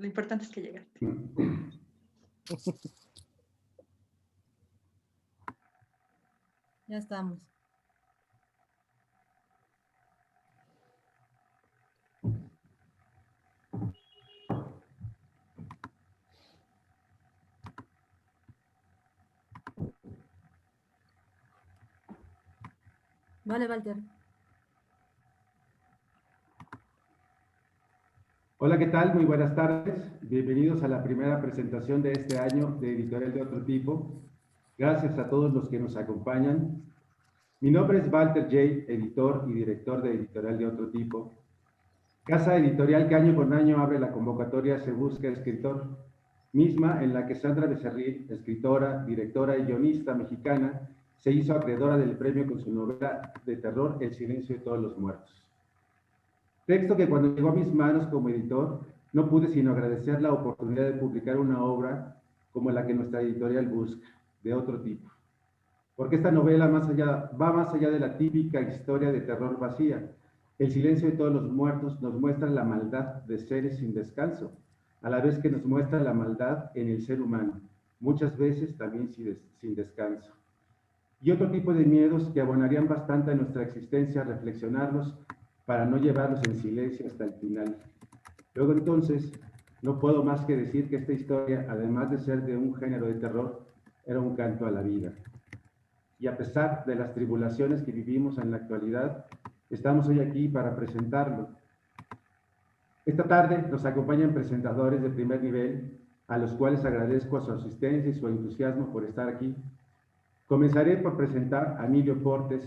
Lo importante es que llegaste. Ya estamos. Vale, Walter. Hola, ¿qué tal? Muy buenas tardes. Bienvenidos a la primera presentación de este año de Editorial de Otro Tipo. Gracias a todos los que nos acompañan. Mi nombre es Walter J., editor y director de Editorial de Otro Tipo, casa editorial que año con año abre la convocatoria Se Busca Escritor, misma en la que Sandra Becerril, escritora, directora y guionista mexicana, se hizo acreedora del premio con su novela de terror El silencio de todos los muertos. Texto que cuando llegó a mis manos como editor, no pude sino agradecer la oportunidad de publicar una obra como la que nuestra editorial busca, de otro tipo. Porque esta novela va más allá de la típica historia de terror vacía. El silencio de todos los muertos nos muestra la maldad de seres sin descanso, a la vez que nos muestra la maldad en el ser humano, muchas veces también sin descanso. Y otro tipo de miedos que abonarían bastante a nuestra existencia, reflexionarlos para no llevarlos en silencio hasta el final. Luego entonces, no puedo más que decir que esta historia, además de ser de un género de terror, era un canto a la vida. Y a pesar de las tribulaciones que vivimos en la actualidad, estamos hoy aquí para presentarlo. Esta tarde nos acompañan presentadores de primer nivel, a los cuales agradezco su asistencia y su entusiasmo por estar aquí. Comenzaré por presentar a Emilio Portes,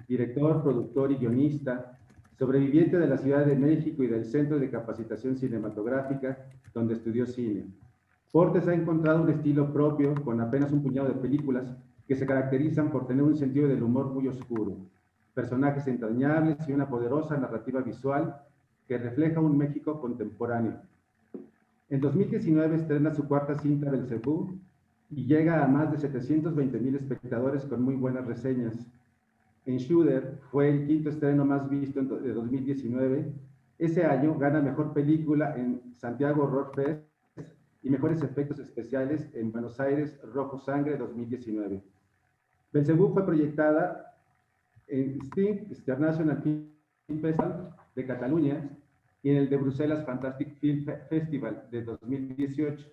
director, productor y guionista, sobreviviente de la Ciudad de México y del Centro de Capacitación Cinematográfica, donde estudió cine. Portes ha encontrado un estilo propio con apenas un puñado de películas que se caracterizan por tener un sentido del humor muy oscuro, personajes entrañables y una poderosa narrativa visual que refleja un México contemporáneo. En 2019 estrena su cuarta cinta Belcebú y llega a más de 720,000 espectadores con muy buenas reseñas. En Shudder fue el quinto estreno más visto de 2019. Ese año gana Mejor Película en Santiago Horror Fest y Mejores Efectos Especiales en Buenos Aires Rojo Sangre 2019. Belcebú fue proyectada en Sting International Film Festival de Cataluña y en el de Bruselas Fantastic Film Festival de 2018.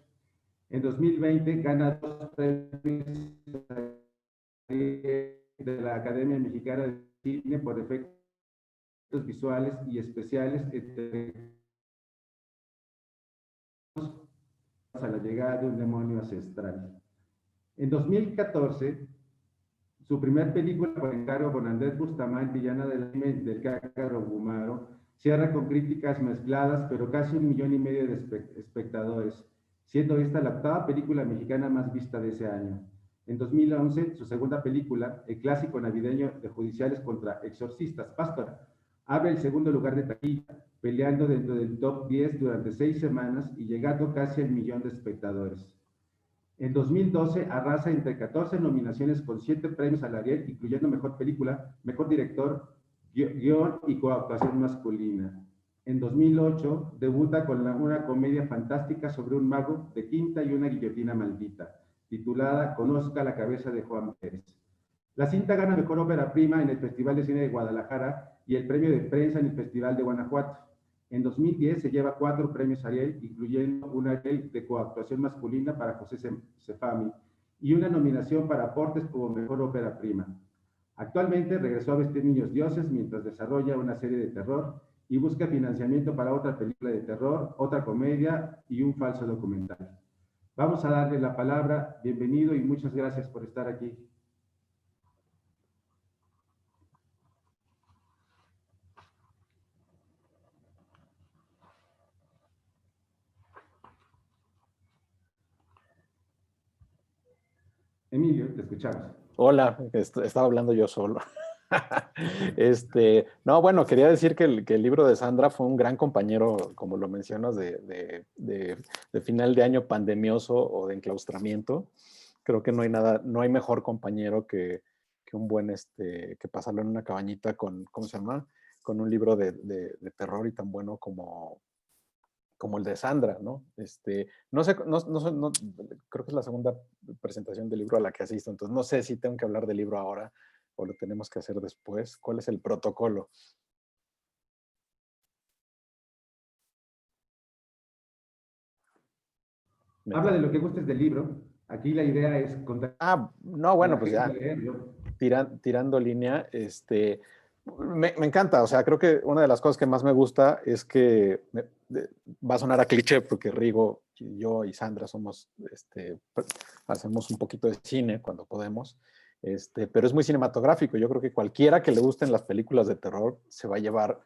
En 2020 gana 2 premios de la Academia Mexicana de Cine por efectos visuales y especiales a la llegada de un demonio ancestral. En 2014, su primer película por encargo con Andrés Bustamante, Villana del Cácaro Gumaro, cierra con críticas mezcladas, pero casi 1,5 millones de espectadores, siendo esta la octava película mexicana más vista de ese año. En 2011, su segunda película, el clásico navideño de Judiciales contra Exorcistas, Pastora, abre el segundo lugar de taquilla, peleando dentro del top 10 durante 6 semanas y llegando casi al 1,000,000 de espectadores. En 2012 arrasa entre 14 nominaciones con 7 premios al Ariel, incluyendo Mejor Película, Mejor Director, Guión y Coactuación Masculina. En 2008 debuta con una comedia fantástica sobre un mago de quinta y una guillotina maldita, titulada Conozca la cabeza de Juan Pérez. La cinta gana Mejor Ópera Prima en el Festival de Cine de Guadalajara y el Premio de Prensa en el Festival de Guanajuato. En 2010 se lleva 4 premios Ariel, incluyendo un Ariel de coactuación masculina para José Cefami y una nominación para Portes como Mejor Ópera Prima. Actualmente regresó a vestir niños dioses mientras desarrolla una serie de terror y busca financiamiento para otra película de terror, otra comedia y un falso documental. Vamos a darle la palabra. Bienvenido y muchas gracias por estar aquí. Emilio, te escuchamos. Hola, estaba hablando yo solo. No, bueno, quería decir que el libro de Sandra fue un gran compañero, como lo mencionas, de final de año pandemioso o de enclaustramiento. Creo que no hay mejor compañero que un buen, que pasarlo en una cabañita con, ¿cómo se llama? Con un libro de terror y tan bueno como como el de Sandra, ¿no? No sé, creo que es la segunda presentación del libro a la que asisto, entonces no sé si tengo que hablar del libro ahora o lo tenemos que hacer después. ¿Cuál es el protocolo? Habla de lo que gustes del libro. Aquí la idea es contar No, a bueno, la pues gente ya, a leerlo. tirando línea, me encanta, o sea, creo que una de las cosas que más me gusta es que va a sonar a cliché porque Rigo, y yo y Sandra somos, hacemos un poquito de cine cuando podemos, pero es muy cinematográfico. Yo creo que cualquiera que le gusten las películas de terror se va a llevar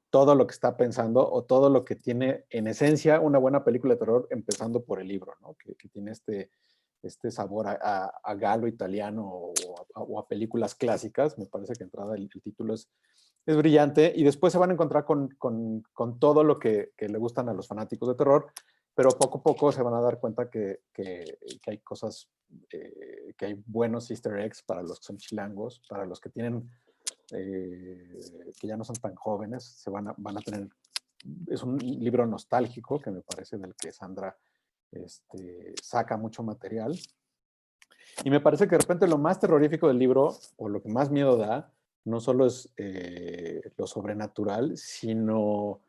todo lo que está pensando o todo lo que tiene en esencia una buena película de terror, empezando por el libro, ¿no? Que tiene este sabor a galo italiano o a películas clásicas. Me parece que entrada el título es brillante, y después se van a encontrar con todo lo que le gustan a los fanáticos de terror, pero poco a poco se van a dar cuenta que hay cosas, que hay buenos easter eggs para los que son chilangos, para los que tienen, que ya no son tan jóvenes, van a tener, es un libro nostálgico que me parece del que Sandra saca mucho material. Y me parece que de repente lo más terrorífico del libro, o lo que más miedo da, no solo es lo sobrenatural, sino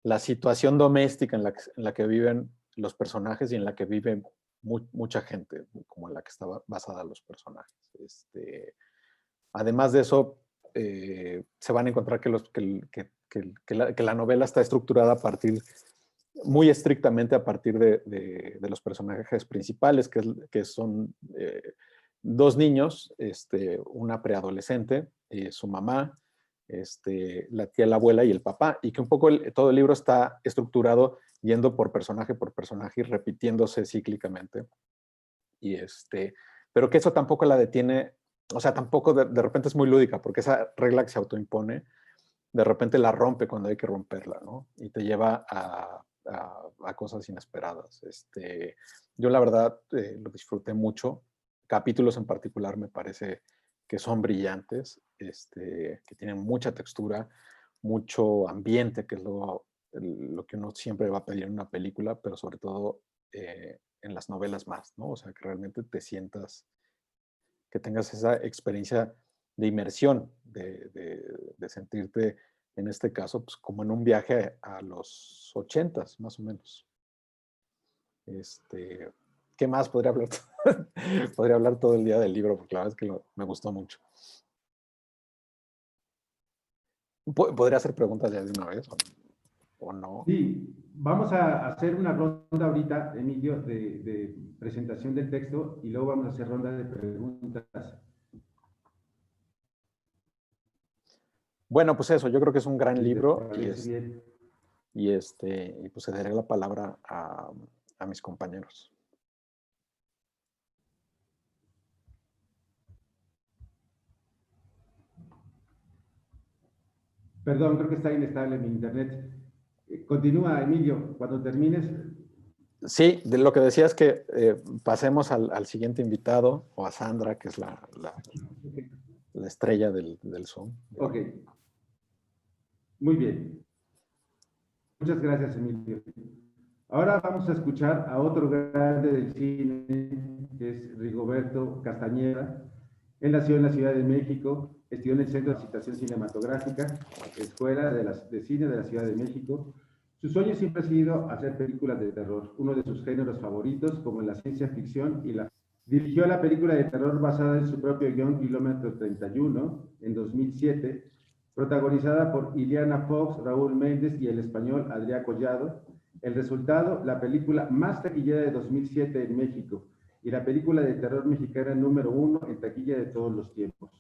la situación doméstica en la que viven los personajes y en la que vive mucha gente, como en la que está basada los personajes. Además de eso, se van a encontrar que la novela está estructurada a partir, muy estrictamente a partir de los personajes principales, que son dos niños, una preadolescente, su mamá, la tía, la abuela y el papá, y que un poco todo el libro está estructurado yendo por personaje y repitiéndose cíclicamente. Y pero que eso tampoco la detiene, o sea, tampoco de repente es muy lúdica, porque esa regla que se autoimpone, de repente la rompe cuando hay que romperla, ¿no? Y te lleva a cosas inesperadas. Yo la verdad lo disfruté mucho. Capítulos en particular me parece que son brillantes, que tienen mucha textura, mucho ambiente, que es lo que uno siempre va a pedir en una película, pero sobre todo en las novelas más, ¿no? O sea, que realmente te sientas, que tengas esa experiencia de inmersión, de sentirte, en este caso, pues como en un viaje a los 80s, más o menos. ¿Qué más podría hablar? Podría hablar todo el día del libro, porque la verdad es que me gustó mucho. ¿Podría hacer preguntas ya de una vez o no? Sí, vamos a hacer una ronda ahorita, Emilio, de presentación del texto, y luego vamos a hacer ronda de preguntas. Bueno, pues eso, yo creo que es un gran Si te libro, parece bien. y pues cederé la palabra a mis compañeros. Perdón, creo que está inestable mi internet. Continúa, Emilio, cuando termines. Sí, de lo que decía es que pasemos al siguiente invitado, o a Sandra, que es la estrella del Zoom. Ok, muy bien. Muchas gracias, Emilio. Ahora vamos a escuchar a otro grande del cine, que es Rigoberto Castañeda. Él nació en la Ciudad de México, estudió en el Centro de Capacitación Cinematográfica, Escuela de Cine de la Ciudad de México. Su sueño siempre ha sido hacer películas de terror, uno de sus géneros favoritos, como la ciencia ficción y la... Dirigió la película de terror basada en su propio guión Kilómetro 31 en 2007, protagonizada por Iliana Fox, Raúl Méndez y el español Adrián Collado. El resultado, la película más taquillera de 2007 en México y la película de terror mexicana número 1 en taquilla de todos los tiempos.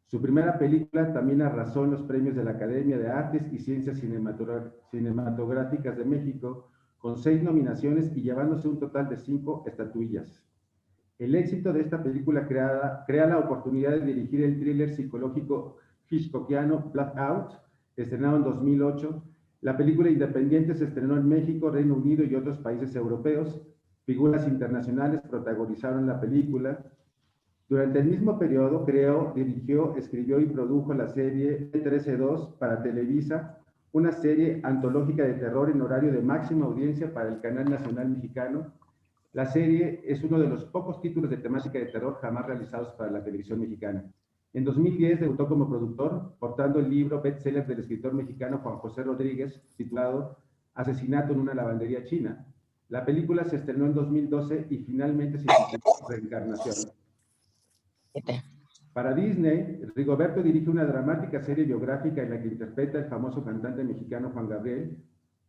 Su primera película también arrasó en los premios de la Academia de Artes y Ciencias Cinematográficas de México, con 6 nominaciones y llevándose un total de 5 estatuillas. El éxito de esta película crea la oportunidad de dirigir el thriller psicológico hitchcockiano Blackout, estrenado en 2008. La película independiente se estrenó en México, Reino Unido y otros países europeos. Figuras internacionales protagonizaron la película. Durante el mismo periodo creó, dirigió, escribió y produjo la serie 13-2 para Televisa, una serie antológica de terror en horario de máxima audiencia para el Canal Nacional Mexicano. La serie es uno de los pocos títulos de temática de terror jamás realizados para la televisión mexicana. En 2010 debutó como productor, portando el libro bestseller del escritor mexicano Juan José Rodríguez, titulado Asesinato en una lavandería china. La película se estrenó en 2012 y finalmente se tituló Reencarnación. Para Disney, Rigoberto dirige una dramática serie biográfica en la que interpreta el famoso cantante mexicano Juan Gabriel,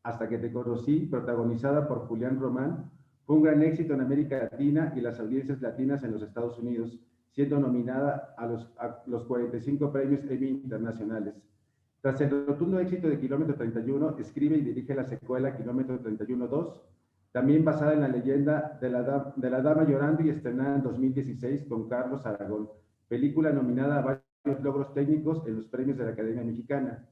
Hasta que te conocí, protagonizada por Julián Román. Fue un gran éxito en América Latina y las audiencias latinas en los Estados Unidos, siendo nominada a los 45 premios Emmy internacionales. Tras el rotundo éxito de Kilómetro 31, escribe y dirige la secuela Kilómetro 31-2, también basada en la leyenda de la Dama Llorando y estrenada en 2016 con Carlos Aragón, película nominada a varios logros técnicos en los premios de la Academia Mexicana.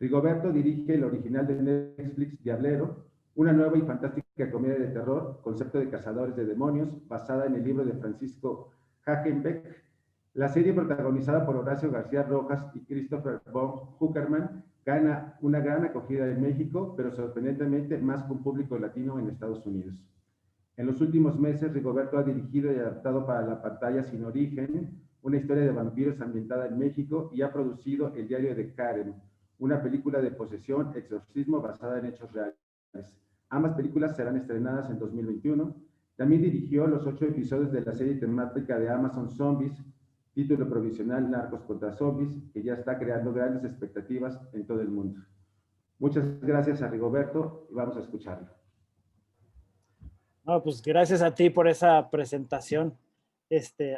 Rigoberto dirige el original de Netflix Diablero, una nueva y fantástica comedia de terror, concepto de cazadores de demonios, basada en el libro de Francisco Hagenbeck. La serie, protagonizada por Horacio García Rojas y Christopher von Huckerman, gana una gran acogida en México, pero sorprendentemente más con público latino en Estados Unidos. En los últimos meses, Rigoberto ha dirigido y adaptado para la pantalla Sin Origen, una historia de vampiros ambientada en México, y ha producido El diario de Karen, una película de posesión, exorcismo basada en hechos reales. Ambas películas serán estrenadas en 2021. También dirigió los 8 episodios de la serie temática de Amazon Zombies, título provisional Narcos contra Zombies, que ya está creando grandes expectativas en todo el mundo. Muchas gracias a Rigoberto y vamos a escucharlo. No, pues gracias a ti por esa presentación.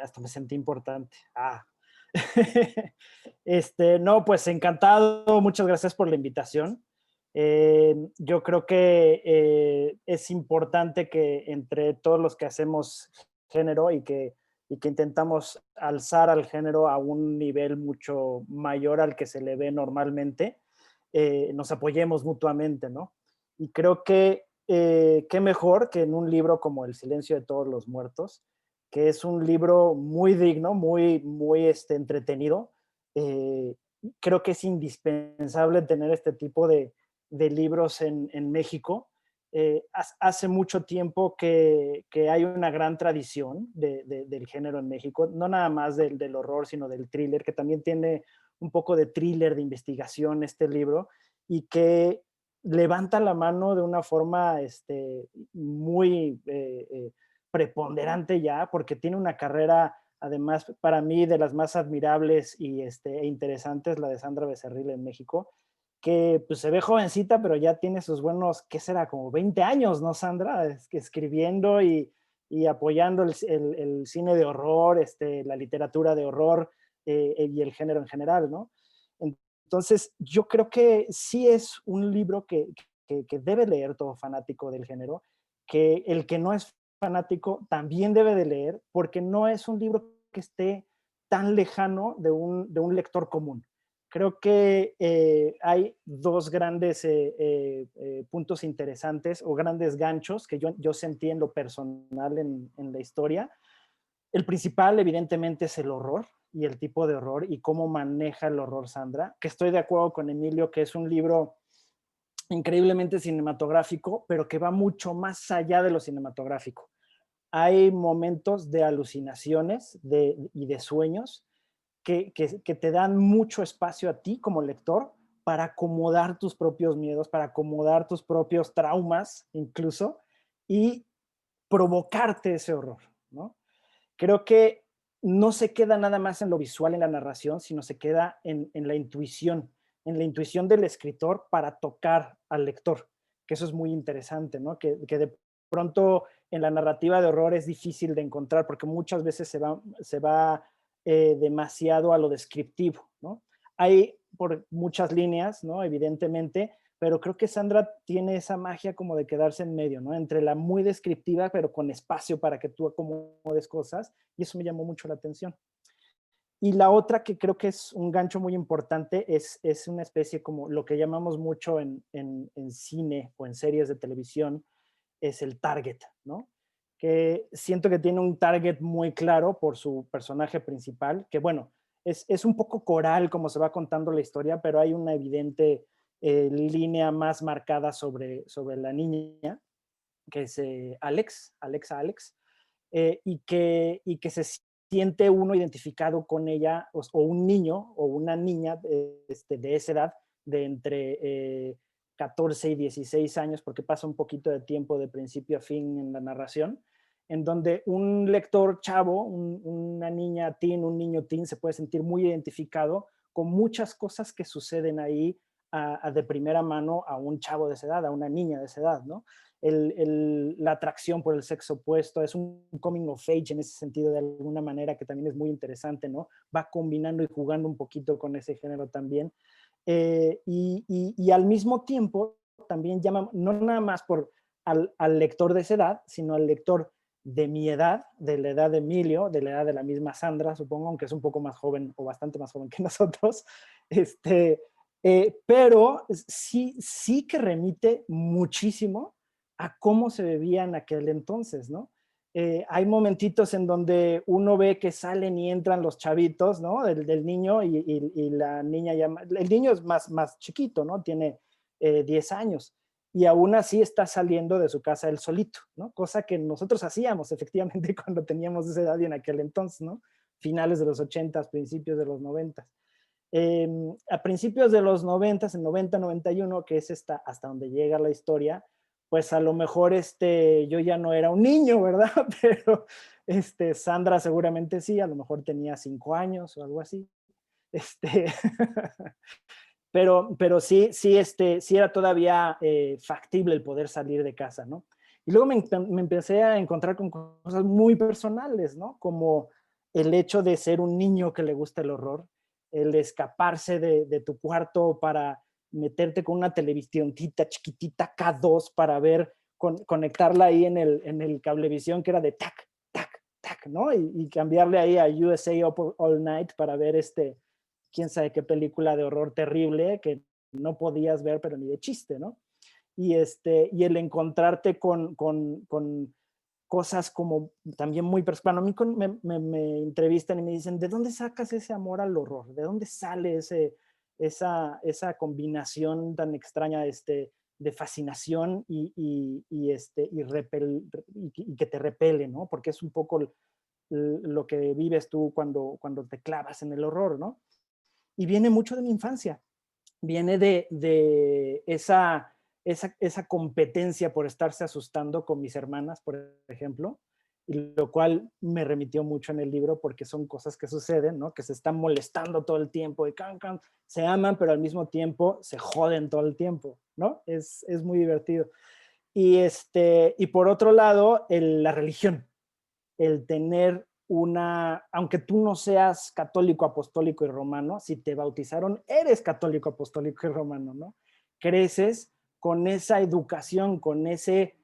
Hasta me sentí importante. No, pues encantado. Muchas gracias por la invitación. Yo creo que es importante que entre todos los que hacemos género y que intentamos alzar al género a un nivel mucho mayor al que se le ve normalmente, nos apoyemos mutuamente, ¿no? Y creo que qué mejor que en un libro como El silencio de todos los muertos, que es un libro muy digno, muy entretenido. Creo que es indispensable tener este tipo de libros en México. Hace mucho tiempo que hay una gran tradición del género en México, no nada más del horror, sino del thriller, que también tiene un poco de thriller, de investigación este libro, y que levanta la mano de una forma muy preponderante ya, porque tiene una carrera, además, para mí, de las más admirables e interesantes, la de Sandra Becerril en México, que pues se ve jovencita, pero ya tiene sus buenos, ¿qué será? Como 20 años, ¿no, Sandra? Escribiendo y apoyando el cine de horror, la literatura de horror y el género en general, ¿no? Entonces, yo creo que sí es un libro que debe leer todo fanático del género, que el que no es fanático también debe de leer, porque no es un libro que esté tan lejano de un lector común. Creo que hay dos grandes puntos interesantes o grandes ganchos que yo sentí en lo personal en la historia. El principal, evidentemente, es el horror y el tipo de horror y cómo maneja el horror Sandra, que estoy de acuerdo con Emilio, que es un libro increíblemente cinematográfico, pero que va mucho más allá de lo cinematográfico. Hay momentos de alucinaciones y de sueños que te dan mucho espacio a ti como lector para acomodar tus propios miedos, para acomodar tus propios traumas incluso, y provocarte ese horror, ¿no? Creo que no se queda nada más en lo visual, en la narración, sino se queda en la intuición del escritor para tocar al lector, que eso es muy interesante, ¿no? Que de pronto en la narrativa de horror es difícil de encontrar porque muchas veces se va demasiado a lo descriptivo, ¿no? Hay por muchas líneas, ¿no? Evidentemente, pero creo que Sandra tiene esa magia como de quedarse en medio, ¿no? Entre la muy descriptiva, pero con espacio para que tú acomodes cosas, y eso me llamó mucho la atención. Y la otra que creo que es un gancho muy importante es una especie como lo que llamamos mucho en cine o en series de televisión, es el target, ¿no? Que siento que tiene un target muy claro por su personaje principal, que bueno, es un poco coral como se va contando la historia, pero hay una evidente línea más marcada sobre la niña, que es Alex, y que se siente uno identificado con ella, o un niño o una niña de esa edad, de entre 14 y 16 años, porque pasa un poquito de tiempo de principio a fin en la narración, en donde un lector chavo, una niña teen, un niño teen, se puede sentir muy identificado con muchas cosas que suceden ahí de primera mano a un chavo de esa edad, a una niña de esa edad, ¿no? La atracción por el sexo opuesto, es un coming of age en ese sentido de alguna manera, que también es muy interesante, ¿no? Va combinando y jugando un poquito con ese género también. Y al mismo tiempo también llama, no nada más al lector de esa edad, sino al lector de mi edad, de la edad de Emilio, de la edad de la misma Sandra, supongo, aunque es un poco más joven o bastante más joven que nosotros, pero sí que remite muchísimo a cómo se vivía en aquel entonces, ¿no? Hay momentitos en donde uno ve que salen y entran los chavitos, ¿no? Del niño y la niña ya, el niño es más chiquito, ¿no? Tiene 10 años y aún así está saliendo de su casa él solito, ¿no? Cosa que nosotros hacíamos efectivamente cuando teníamos esa edad y en aquel entonces, ¿no? Finales de los 80, principios de los 90. A principios de los 90, en 90, 91, que es hasta donde llega la historia, pues a lo mejor yo ya no era un niño, ¿verdad? Pero Sandra seguramente sí, a lo mejor tenía 5 años o algo así. Pero sí era todavía factible el poder salir de casa, ¿no? Y luego me empecé a encontrar con cosas muy personales, ¿no? Como el hecho de ser un niño que le gusta el horror, el escaparse de tu cuarto para meterte con una televisión chiquitita K2 para ver, conectarla ahí en el cablevisión que era de tac, tac, tac, ¿no? Y cambiarle ahí a USA Up All Night para ver quién sabe qué película de horror terrible que no podías ver, pero ni de chiste, ¿no? Y el encontrarte con cosas como también muy personales. A mí me entrevistan y me dicen, ¿de dónde sacas ese amor al horror? ¿De dónde sale esa combinación tan extraña de fascinación y que te repele, ¿no? Porque es un poco lo que vives tú cuando te clavas en el horror, ¿no? Y viene mucho de mi infancia, viene de esa competencia por estarse asustando con mis hermanas, por ejemplo, y lo cual me remitió mucho en el libro porque son cosas que suceden, ¿no? Que se están molestando todo el tiempo y se aman, pero al mismo tiempo se joden todo el tiempo, ¿no? Es muy divertido. Y por otro lado, la religión, el tener aunque tú no seas católico, apostólico y romano, si te bautizaron, eres católico, apostólico y romano, ¿no? Creces con esa educación, con ese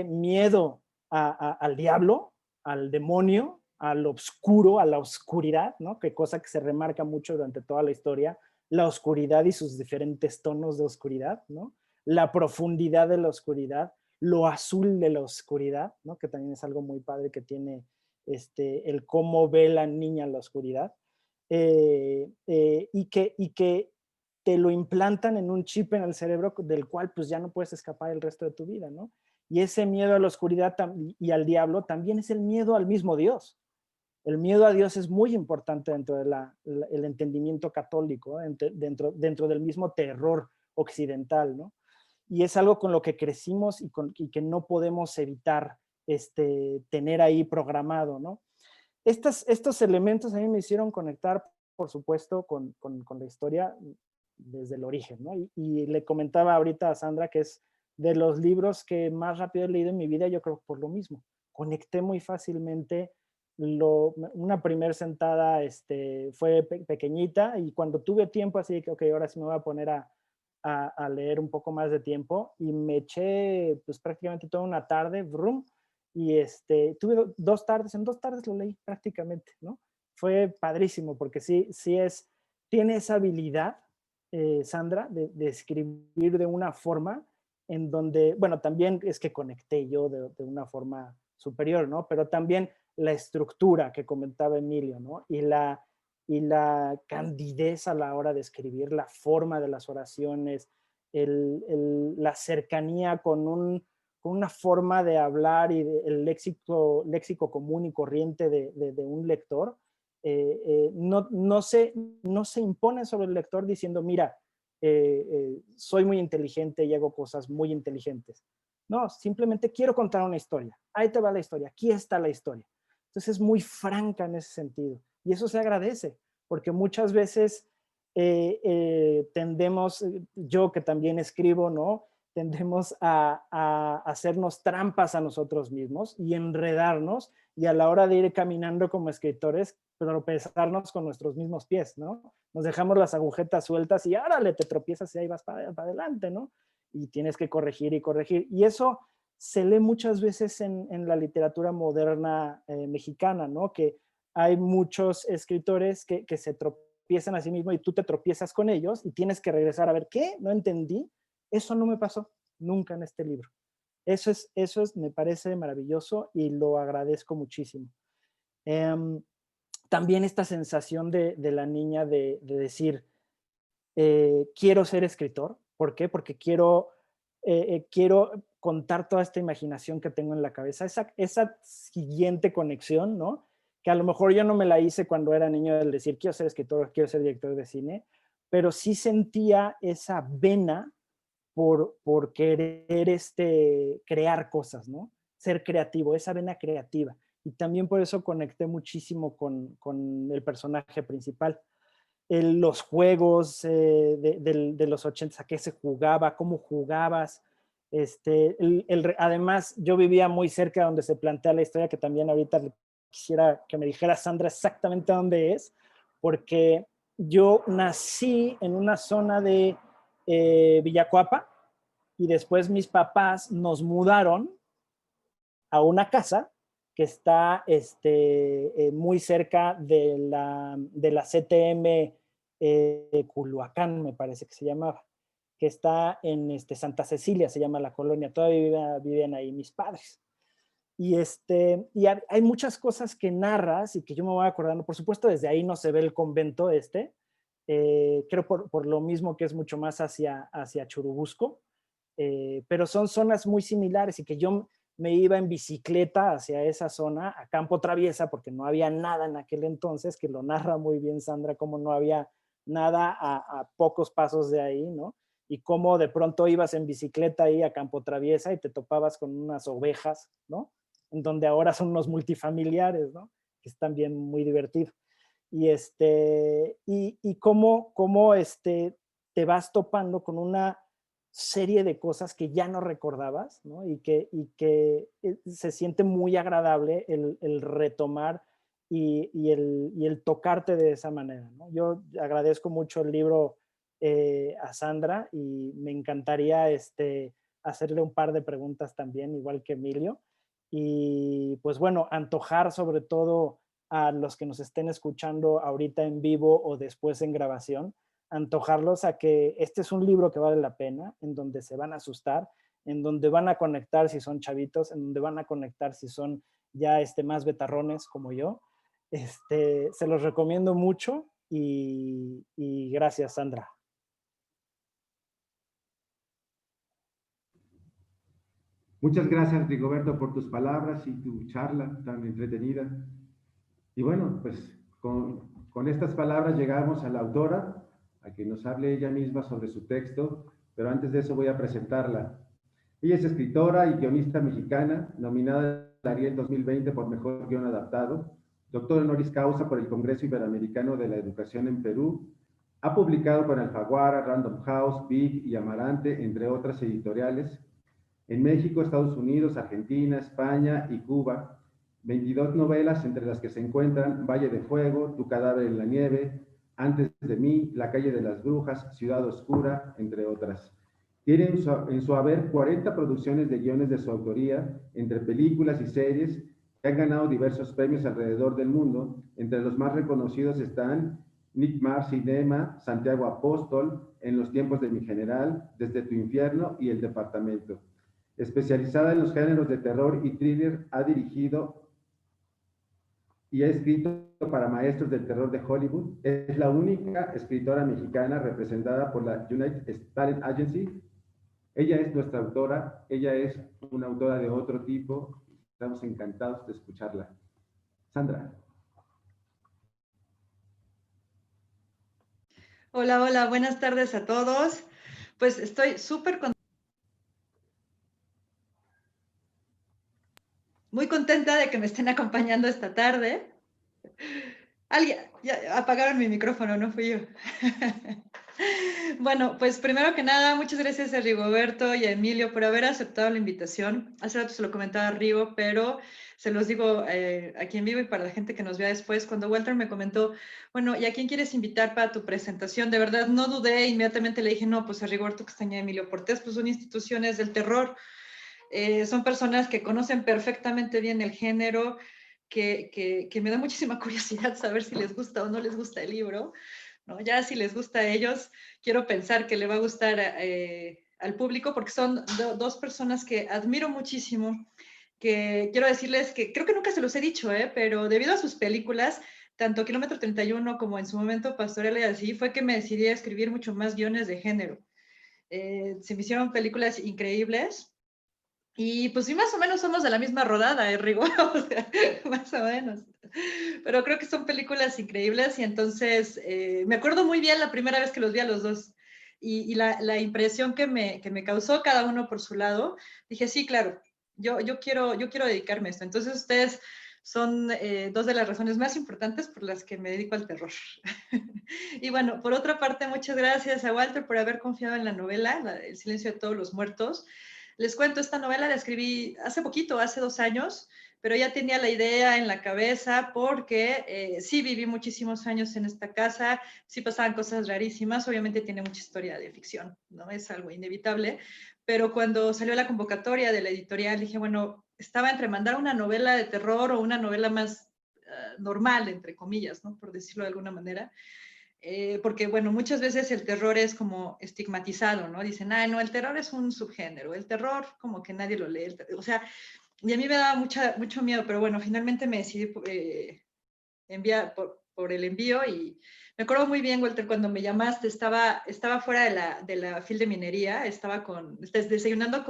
miedo al diablo, al demonio, al oscuro, a la oscuridad, ¿no? Que cosa que se remarca mucho durante toda la historia, la oscuridad y sus diferentes tonos de oscuridad, ¿no? La profundidad de la oscuridad, lo azul de la oscuridad, ¿no? Que también es algo muy padre que tiene el cómo ve la niña la oscuridad, y que te lo implantan en un chip en el cerebro del cual pues ya no puedes escapar el resto de tu vida, ¿no? Y ese miedo a la oscuridad y al diablo también es el miedo al mismo Dios. El miedo a Dios es muy importante dentro del entendimiento católico, dentro del mismo terror occidental, ¿no? Y es algo con lo que crecimos y que no podemos evitar tener ahí programado, ¿no? Estos elementos a mí me hicieron conectar, por supuesto, con la historia desde el origen, ¿no? Y le comentaba ahorita a Sandra que es de los libros que más rápido he leído en mi vida, yo creo por lo mismo. Conecté muy fácilmente, una primera sentada fue pequeñita y cuando tuve tiempo así que, ok, ahora sí me voy a poner a leer un poco más de tiempo y me eché pues prácticamente toda una tarde, brum, y tuve 2 tardes, en 2 tardes lo leí prácticamente, ¿no? Fue padrísimo porque sí tiene esa habilidad, Sandra, de escribir de una forma en donde, bueno, también es que conecté yo de una forma superior, ¿no? Pero también la estructura que comentaba Emilio, ¿no? Y y la candidez a la hora de escribir, la forma de las oraciones, la cercanía con una forma de hablar y el léxico común y corriente de un lector, no se impone sobre el lector diciendo, mira, soy muy inteligente y hago cosas muy inteligentes. No, simplemente quiero contar una historia. Ahí te va la historia, aquí está la historia. Entonces es muy franca en ese sentido. Y eso se agradece, porque muchas veces tendemos, yo que también escribo, ¿no? Tendemos a hacernos trampas a nosotros mismos y enredarnos, y a la hora de ir caminando como escritores, tropezarnos con nuestros mismos pies, ¿no? Nos dejamos las agujetas sueltas y árale, te tropiezas y ahí vas para adelante, ¿no? Y tienes que corregir y corregir. Y eso se lee muchas veces en la literatura moderna mexicana, ¿no? Que hay muchos escritores que se tropiezan a sí mismos y tú te tropiezas con ellos y tienes que regresar a ver, ¿qué? No entendí. Eso no me pasó nunca en este libro. Eso me parece maravilloso y lo agradezco muchísimo. También esta sensación de la niña de decir, quiero ser escritor. ¿Por qué? Porque quiero contar toda esta imaginación que tengo en la cabeza, esa siguiente conexión, ¿no? Que a lo mejor yo no me la hice cuando era niño, del decir, quiero ser escritor, quiero ser director de cine, pero sí sentía esa vena por querer crear cosas, ¿no? Ser creativo, esa vena creativa. Y también por eso conecté muchísimo con el personaje principal. Los juegos de los 80, a qué se jugaba, cómo jugabas. Además, yo vivía muy cerca donde se plantea la historia, que también ahorita quisiera que me dijera Sandra exactamente dónde es, porque yo nací en una zona de Villacuapa y después mis papás nos mudaron a una casa que está muy cerca de la CTM Culhuacán, me parece que se llamaba, que está en Santa Cecilia, se llama la colonia, todavía viven ahí mis padres. Y hay muchas cosas que narras y que yo me voy acordando, por supuesto desde ahí no se ve el convento creo por lo mismo que es mucho más hacia Churubusco, pero son zonas muy similares y que yo me iba en bicicleta hacia esa zona, a campo traviesa, porque no había nada en aquel entonces, que lo narra muy bien Sandra, como no había nada a pocos pasos de ahí, ¿no? Y cómo de pronto ibas en bicicleta ahí a campo traviesa y te topabas con unas ovejas, ¿no? En donde ahora son unos multifamiliares, ¿no? Que es también muy divertido. Y cómo te vas topando con una serie de cosas que ya no recordabas, ¿no? Y que se siente muy agradable el retomar y el tocarte de esa manera, ¿no? Yo agradezco mucho el libro a Sandra y me encantaría hacerle un par de preguntas también, igual que Emilio. Y pues bueno, antojar sobre todo a los que nos estén escuchando ahorita en vivo o después en grabación, antojarlos a que este es un libro que vale la pena, en donde se van a asustar, en donde van a conectar si son chavitos, en donde van a conectar si son ya más betarrones como yo. Se los recomiendo mucho y gracias, Sandra. Muchas gracias, Rigoberto, por tus palabras y tu charla tan entretenida. Y bueno, pues con estas palabras llegamos a la autora, a que nos hable ella misma sobre su texto, pero antes de eso voy a presentarla. Ella es escritora y guionista mexicana, nominada al Ariel 2020 por Mejor Guión Adaptado, doctor honoris causa por el Congreso Iberoamericano de la Educación en Perú. Ha publicado con Alfaguara, Random House, Big y Amarante, entre otras editoriales, en México, Estados Unidos, Argentina, España y Cuba. 22 novelas, entre las que se encuentran Valle de Fuego, Tu cadáver en la nieve, Antes de mí, La calle de las brujas, Ciudad oscura, entre otras. Tiene en su haber 40 producciones de guiones de su autoría, entre películas y series, que han ganado diversos premios alrededor del mundo. Entre los más reconocidos están Nick Mar Cinema, Santiago Apóstol, En los tiempos de mi general, Desde tu infierno y El departamento. Especializada en los géneros de terror y thriller, ha dirigido y ha escrito para maestros del terror de Hollywood. Es la única escritora mexicana representada por la United Talent Agency. Ella es nuestra autora, ella es una autora de otro tipo. Estamos encantados de escucharla. Sandra. Hola, hola, buenas tardes a todos. Pues estoy súper muy contenta de que me estén acompañando esta tarde. Alguien, ya apagaron mi micrófono, no fui yo. Bueno, pues primero que nada, muchas gracias a Rigoberto y a Emilio por haber aceptado la invitación. Hace rato se lo comentaba a Rigo, pero se los digo aquí en vivo y para la gente que nos vea después. Cuando Walter me comentó, bueno, ¿y a quién quieres invitar para tu presentación? De verdad, no dudé, inmediatamente le dije, no, pues a Rigoberto Castañeda y Emilio Portés, pues son instituciones del terror. Son personas que conocen perfectamente bien el género, que me da muchísima curiosidad saber si les gusta o no les gusta el libro, ¿no? Ya si les gusta a ellos, quiero pensar que le va a gustar al público, porque son dos personas que admiro muchísimo, que quiero decirles que creo que nunca se los he dicho, pero debido a sus películas, tanto Kilómetro 31 como en su momento Pastorela y así, fue que me decidí a escribir mucho más guiones de género. Se me hicieron películas increíbles. Y pues sí, más o menos somos de la misma rodada, Rigo, o sea, más o menos. Pero creo que son películas increíbles y entonces me acuerdo muy bien la primera vez que los vi a los dos y la impresión que me causó cada uno por su lado. Dije, sí, claro, yo quiero dedicarme a esto. Entonces ustedes son dos de las razones más importantes por las que me dedico al terror. Y bueno, por otra parte, muchas gracias a Walter por haber confiado en la novela, El silencio de todos los muertos. Les cuento, esta novela la escribí hace poquito, hace 2 años, pero ya tenía la idea en la cabeza porque sí viví muchísimos años en esta casa, sí pasaban cosas rarísimas, obviamente tiene mucha historia de ficción, ¿no? Es algo inevitable, pero cuando salió la convocatoria de la editorial dije, bueno, estaba entre mandar una novela de terror o una novela más normal, entre comillas, ¿no? Por decirlo de alguna manera. Porque, bueno, muchas veces el terror es como estigmatizado, ¿no? Dicen, ay, no, el terror es un subgénero, el terror como que nadie lo lee, o sea, y a mí me daba mucho miedo, pero bueno, finalmente me decidí enviar por el envío y me acuerdo muy bien, Walter, cuando me llamaste, estaba fuera de la fil de minería, estaba desayunando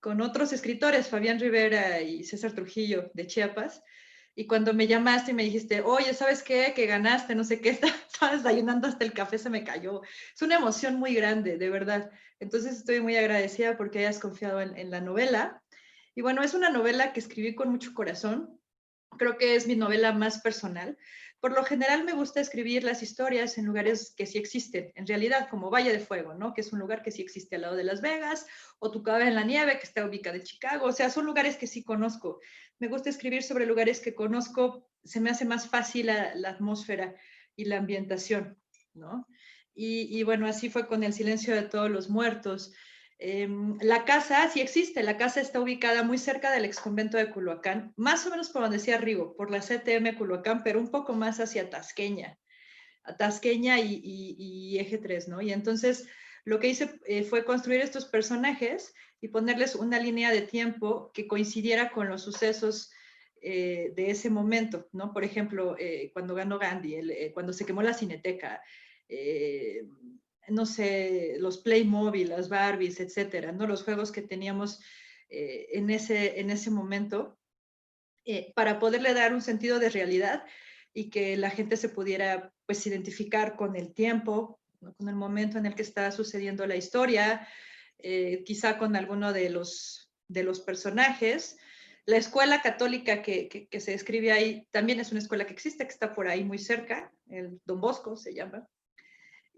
con otros escritores, Fabián Rivera y César Trujillo de Chiapas, y cuando me llamaste y me dijiste, oye, ¿sabes qué? Que ganaste, no sé qué, estaba desayunando hasta el café se me cayó. Es una emoción muy grande, de verdad. Entonces estoy muy agradecida porque hayas confiado en la novela. Y bueno, es una novela que escribí con mucho corazón. Creo que es mi novela más personal. Por lo general me gusta escribir las historias en lugares que sí existen, en realidad, como Valle de Fuego, ¿no? Que es un lugar que sí existe al lado de Las Vegas, o Tu cabeza en la nieve, que está ubicada en Chicago. O sea, son lugares que sí conozco. Me gusta escribir sobre lugares que conozco, se me hace más fácil la atmósfera y la ambientación, ¿no? Y bueno, así fue con El silencio de todos los muertos. La casa sí existe, la casa está ubicada muy cerca del exconvento de Culhuacán, más o menos por donde decía Rigo, por la CTM Culhuacán, pero un poco más hacia Tasqueña y Eje 3, ¿no? Y entonces lo que hice fue construir estos personajes y ponerles una línea de tiempo que coincidiera con los sucesos de ese momento, ¿no? Por ejemplo, cuando ganó Gandhi, cuando se quemó la Cineteca, no sé, los Playmobil, las Barbies, etcétera, ¿no? Los juegos que teníamos en ese momento, para poderle dar un sentido de realidad y que la gente se pudiera, pues, identificar con el tiempo, ¿no? Con el momento en el que está sucediendo la historia, quizá con alguno de los personajes. La escuela católica que se describe ahí también es una escuela que existe, que está por ahí muy cerca, el Don Bosco se llama.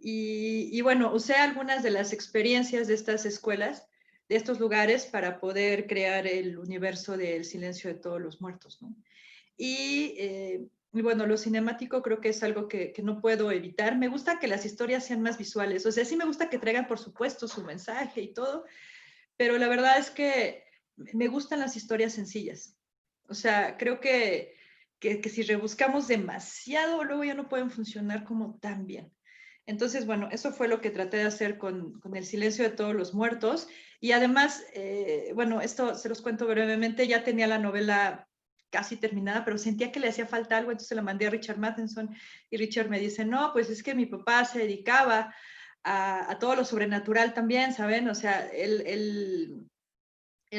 Y bueno, usé algunas de las experiencias de estas escuelas, de estos lugares, para poder crear el universo del silencio de todos los muertos, ¿no? Y bueno, lo cinemático creo que es algo que no puedo evitar. Me gusta que las historias sean más visuales, o sea, sí me gusta que traigan, por supuesto, su mensaje y todo, pero la verdad es que me gustan las historias sencillas. O sea, creo que si rebuscamos demasiado, luego ya no pueden funcionar como tan bien. Entonces, bueno, eso fue lo que traté de hacer con El silencio de todos los muertos. Y además, bueno, esto se los cuento brevemente, ya tenía la novela casi terminada, pero sentía que le hacía falta algo, entonces la mandé a Richard Matheson y Richard me dice, no, pues es que mi papá se dedicaba a todo lo sobrenatural también, ¿saben? O sea, él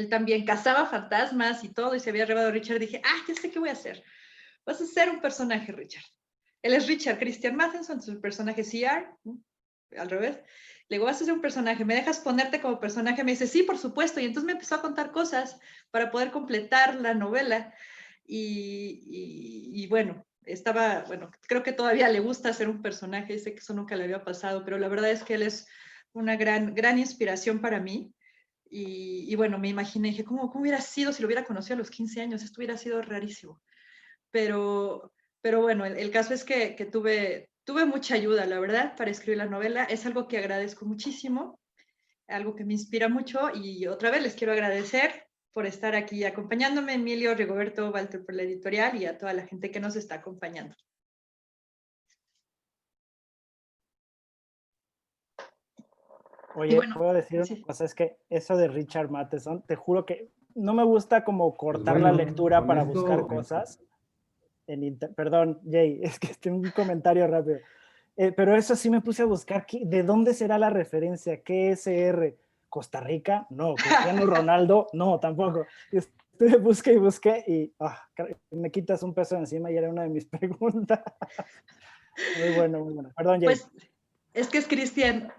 también cazaba fantasmas y todo, y se había robado a Richard. Dije, ya sé qué voy a hacer. Vas a ser un personaje, Richard. Él es Richard Christian Matheson, su personaje CR, ¿no? Al revés. Le digo, vas a ser un personaje, ¿me dejas ponerte como personaje? Me dice, sí, por supuesto. Y entonces me empezó a contar cosas para poder completar la novela. Y bueno, creo que todavía le gusta ser un personaje, sé que eso nunca le había pasado, pero la verdad es que él es una gran inspiración para mí. Y bueno, me imaginé, dije, ¿cómo hubiera sido si lo hubiera conocido a los 15 años? Esto hubiera sido rarísimo. Pero, pero bueno, el caso es que tuve mucha ayuda, la verdad, para escribir la novela. Es algo que agradezco muchísimo, algo que me inspira mucho. Y otra vez les quiero agradecer por estar aquí acompañándome, Emilio, Rigoberto, Walter por la editorial y a toda la gente que nos está acompañando. Oye, bueno, puedo decir una sí. cosa, es que eso de Richard Matheson, te juro que no me gusta como cortar la bueno, lectura con para esto, buscar cosas. Perdón, Jay, es que un comentario rápido. Pero eso sí me puse a buscar, ¿de dónde será la referencia? ¿Qué SR? ¿Costa Rica? No. ¿Cristiano Ronaldo? No, tampoco. Estuve, busqué y me quitas un peso encima y era una de mis preguntas. Muy bueno, muy bueno. Perdón, Jay. Pues es que es Christian,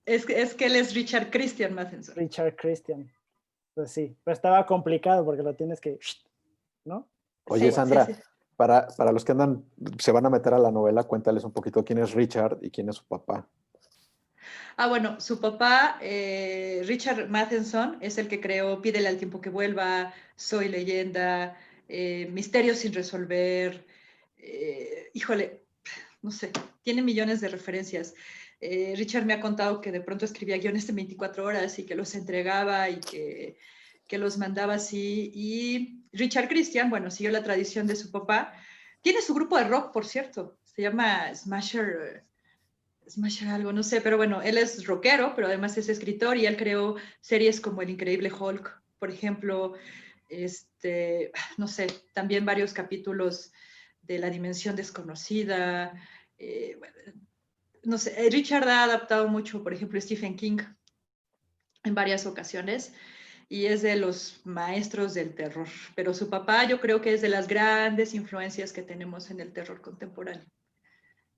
es que él es Richard Christian Matheson. Richard Christian. Pues sí, pero estaba complicado porque lo tienes que, ¿no? Oye, Sí, Sandra, sí, sí. para los que se van a meter a la novela, cuéntales un poquito quién es Richard y quién es su papá. Bueno, su papá, Richard Matheson, es el que creó Pídele al tiempo que vuelva, Soy leyenda, Misterios sin resolver. Híjole, no sé, tiene millones de referencias. Richard me ha contado que de pronto escribía guiones de 24 horas y que los entregaba y que los mandaba así. Y Richard Christian, bueno, siguió la tradición de su papá. Tiene su grupo de rock, por cierto. Se llama Smasher algo, no sé, pero bueno, él es rockero, pero además es escritor y él creó series como El Increíble Hulk, por ejemplo, no sé, también varios capítulos de La Dimensión Desconocida. Bueno, no sé, Richard ha adaptado mucho, por ejemplo, Stephen King en varias ocasiones y es de los maestros del terror, pero su papá yo creo que es de las grandes influencias que tenemos en el terror contemporáneo.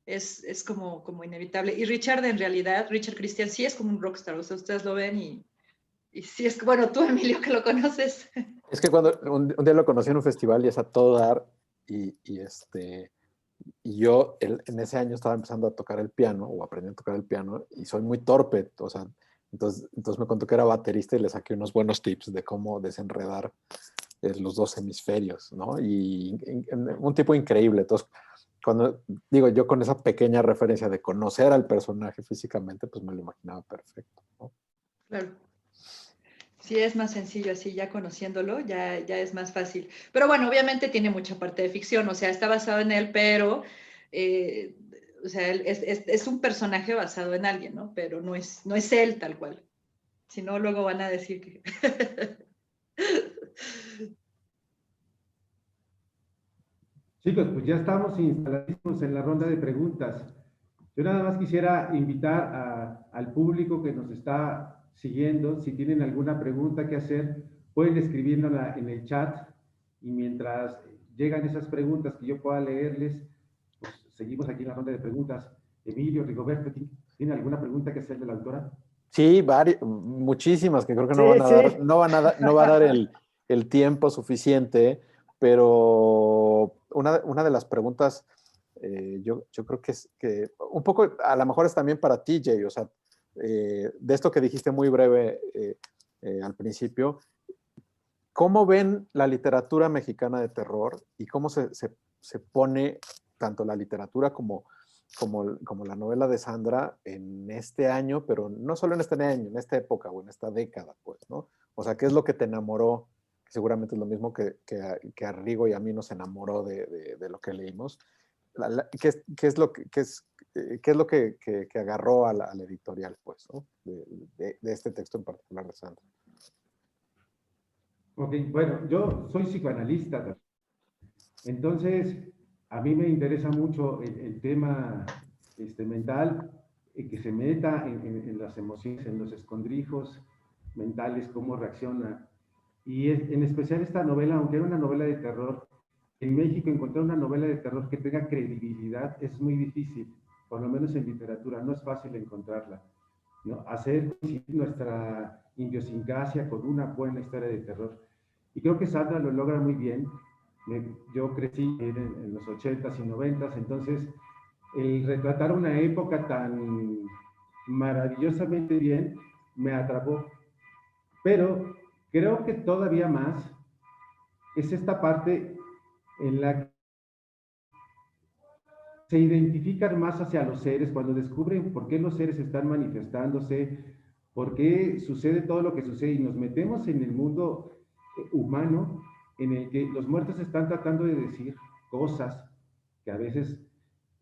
Es como inevitable. Y Richard, en realidad, Richard Christian sí es como un rockstar, o sea, ustedes lo ven y sí es, bueno, tú, Emilio, que lo conoces. Es que cuando un día lo conocí en un festival y es a todo dar, y yo en ese año estaba empezando a tocar el piano o aprendiendo a tocar el piano y soy muy torpe, o sea, entonces me contó que era baterista y le saqué unos buenos tips de cómo desenredar los dos hemisferios, ¿no? Y un tipo increíble. Entonces, cuando digo yo con esa pequeña referencia de conocer al personaje físicamente, pues me lo imaginaba perfecto, ¿no? Claro. Sí, es más sencillo así, ya conociéndolo, ya es más fácil. Pero bueno, obviamente tiene mucha parte de ficción, o sea, está basado en él, pero, o sea, es un personaje basado en alguien, ¿no? Pero no es él tal cual. Si no, luego van a decir que... Chicos, pues ya estamos instaladísimos en la ronda de preguntas. Yo nada más quisiera invitar al público que nos está siguiendo, si tienen alguna pregunta que hacer, pueden escribirla en el chat y mientras llegan esas preguntas que yo pueda leerles, pues seguimos aquí en la ronda de preguntas. Emilio, Rigoberto, ¿tiene alguna pregunta que hacerle a la autora? Sí, muchísimas que creo que Sí, no van a sí. dar, no va a dar el tiempo suficiente, pero una de las preguntas, yo creo que es que un poco, a lo mejor es también para ti, Jay, o sea, de esto que dijiste muy breve al principio, ¿cómo ven la literatura mexicana de terror y cómo se pone tanto la literatura como la novela de Sandra en este año, pero no solo en este año, en esta época o en esta década, pues, ¿no? O sea, ¿qué es lo que te enamoró? Seguramente es lo mismo que a Rigo y a mí nos enamoró de lo que leímos. ¿Qué es lo que agarró a la editorial, pues, ¿no? de este texto en particular de Sandra? Ok, bueno, yo soy psicoanalista Entonces, a mí me interesa mucho el tema mental, que se meta en las emociones, en los escondrijos mentales, cómo reacciona. Y en especial esta novela, aunque era una novela de terror, en México encontrar una novela de terror que tenga credibilidad es muy difícil, por lo menos en literatura, no es fácil encontrarla, ¿no? Hacer nuestra idiosincrasia con una buena historia de terror. Y creo que Sandra lo logra muy bien. Yo crecí en los 80s y 90s, entonces el retratar una época tan maravillosamente bien me atrapó. Pero creo que todavía más es esta parte en la que se identifican más hacia los seres, cuando descubren por qué los seres están manifestándose, por qué sucede todo lo que sucede y nos metemos en el mundo humano en el que los muertos están tratando de decir cosas que a veces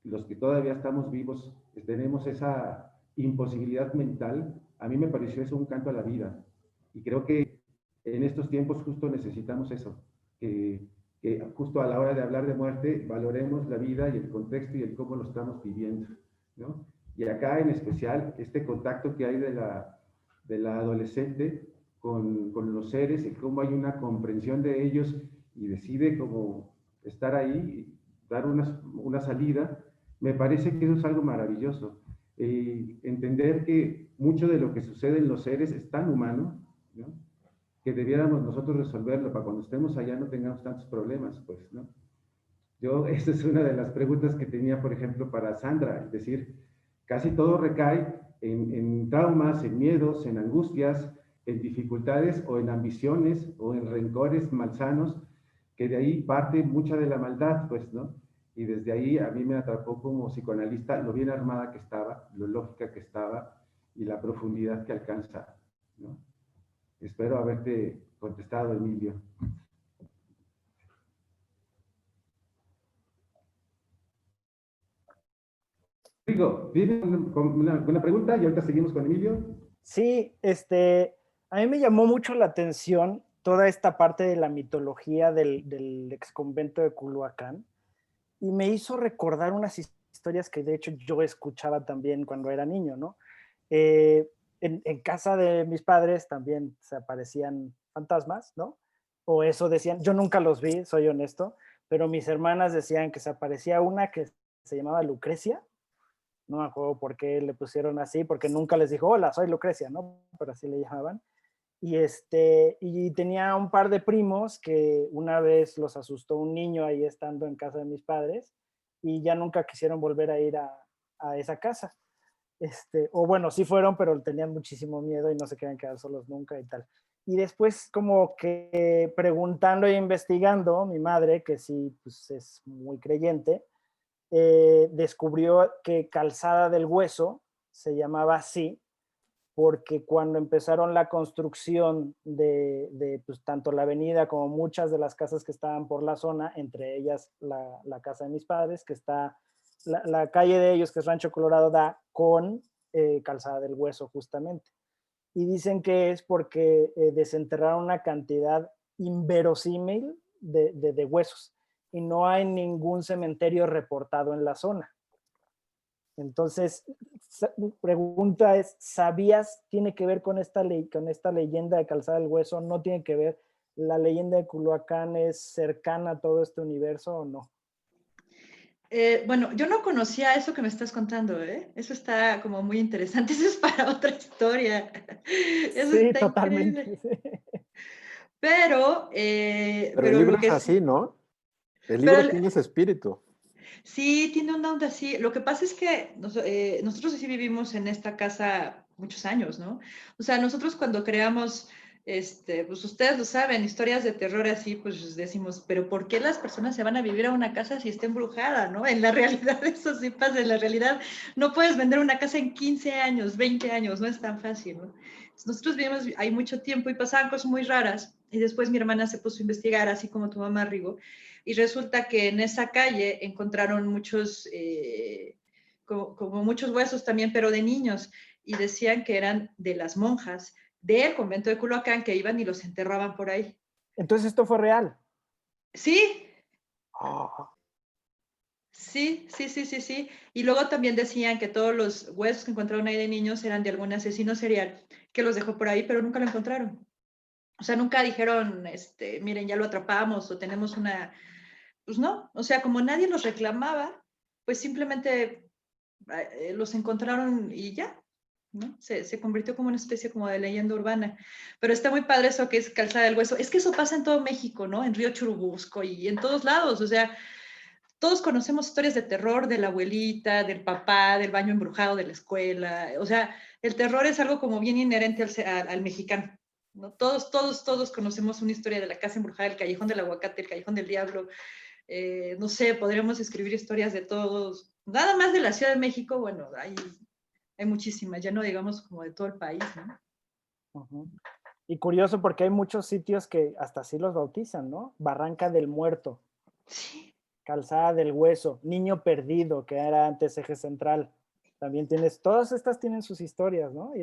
los que todavía estamos vivos tenemos esa imposibilidad mental. A mí me pareció eso un canto a la vida y creo que en estos tiempos justo necesitamos eso, que justo a la hora de hablar de muerte valoremos la vida y el contexto y el cómo lo estamos viviendo, ¿no? Y acá en especial este contacto que hay de la adolescente con los seres y cómo hay una comprensión de ellos y decide como estar ahí, dar una salida, me parece que eso es algo maravilloso. Entender que mucho de lo que sucede en los seres es tan humano, ¿no? Que debiéramos nosotros resolverlo para cuando estemos allá no tengamos tantos problemas, pues, ¿no? Esa es una de las preguntas que tenía, por ejemplo, para Sandra, es decir, casi todo recae en traumas, en miedos, en angustias, en dificultades o en ambiciones o en rencores malsanos, que de ahí parte mucha de la maldad, pues, ¿no? Y desde ahí a mí me atrapó como psicoanalista lo bien armada que estaba, lo lógica que estaba y la profundidad que alcanza, ¿no? Espero haberte contestado, Emilio. Rigo, ¿tienes una pregunta? Y ahorita seguimos con Emilio. Sí, a mí me llamó mucho la atención toda esta parte de la mitología del exconvento de Culhuacán y me hizo recordar unas historias que de hecho yo escuchaba también cuando era niño, ¿no? En casa de mis padres también se aparecían fantasmas, ¿no? O eso decían, yo nunca los vi, soy honesto, pero mis hermanas decían que se aparecía una que se llamaba Lucrecia, no me acuerdo por qué le pusieron así, porque nunca les dijo, hola, soy Lucrecia, ¿no? Pero así le llamaban. Y tenía un par de primos que una vez los asustó un niño ahí estando en casa de mis padres y ya nunca quisieron volver a ir a esa casa. O bueno, sí fueron, pero tenían muchísimo miedo y no se querían quedar solos nunca y tal. Y después como que preguntando e investigando, mi madre, que sí pues es muy creyente, descubrió que Calzada del Hueso se llamaba así porque cuando empezaron la construcción de pues, tanto la avenida como muchas de las casas que estaban por la zona, entre ellas la casa de mis padres, que está, la calle de ellos, que es Rancho Colorado, da con Calzada del Hueso justamente. Y dicen que es porque desenterraron una cantidad inverosímil de huesos y no hay ningún cementerio reportado en la zona. Entonces, pregunta es, ¿sabías, tiene que ver con esta leyenda de Calzada del Hueso? ¿No tiene que ver? ¿La leyenda de Culhuacán es cercana a todo este universo o no? Bueno, yo no conocía eso que me estás contando, ¿eh? Eso está como muy interesante. Eso es para otra historia. Eso Sí, está totalmente. increíble. Pero, Pero el pero libro lo es que así, sí, ¿no? El pero libro tiene ese espíritu. sí tiene una onda así. Lo que pasa es que nosotros sí vivimos en esta casa muchos años, ¿no? O sea, nosotros cuando creamos, pues ustedes lo saben, historias de terror así, pues decimos, pero ¿por qué las personas se van a vivir a una casa si está embrujada, ¿no? En la realidad eso sí pasa, en la realidad no puedes vender una casa en 15 años, 20 años, no es tan fácil, ¿no? Nosotros vivimos ahí mucho tiempo y pasaban cosas muy raras y después mi hermana se puso a investigar, así como tu mamá, Rigo, y resulta que en esa calle encontraron muchos, como muchos huesos también, pero de niños, y decían que eran de las monjas del convento de Culhuacán que iban y los enterraban por ahí. Entonces esto fue real. Sí, Ah, Sí, sí, sí, sí, sí. Y luego también decían que todos los huesos que encontraron ahí de niños eran de algún asesino serial que los dejó por ahí, pero nunca lo encontraron. O sea, nunca dijeron, miren, ya lo atrapamos o tenemos una, pues no, o sea, como nadie los reclamaba, pues simplemente los encontraron y ya, ¿no? Se convirtió como una especie como de leyenda urbana. Pero está muy padre eso que es Calzada del Hueso. Es que eso pasa en todo México, ¿no? En Río Churubusco y en todos lados, o sea, todos conocemos historias de terror de la abuelita, del papá, del baño embrujado de la escuela. O sea, el terror es algo como bien inherente al mexicano. ¿No? Todos conocemos una historia de la casa embrujada, el callejón del aguacate, el callejón del diablo. No sé, podríamos escribir historias de todos. Nada más de la Ciudad de México, bueno, hay muchísimas, ya no digamos como de todo el país, ¿no? Ujú. Y curioso porque hay muchos sitios que hasta así los bautizan, ¿no? Barranca del Muerto, Sí. Calzada del Hueso, Niño Perdido, que era antes Eje Central. También tienes, todas estas tienen sus historias, ¿no?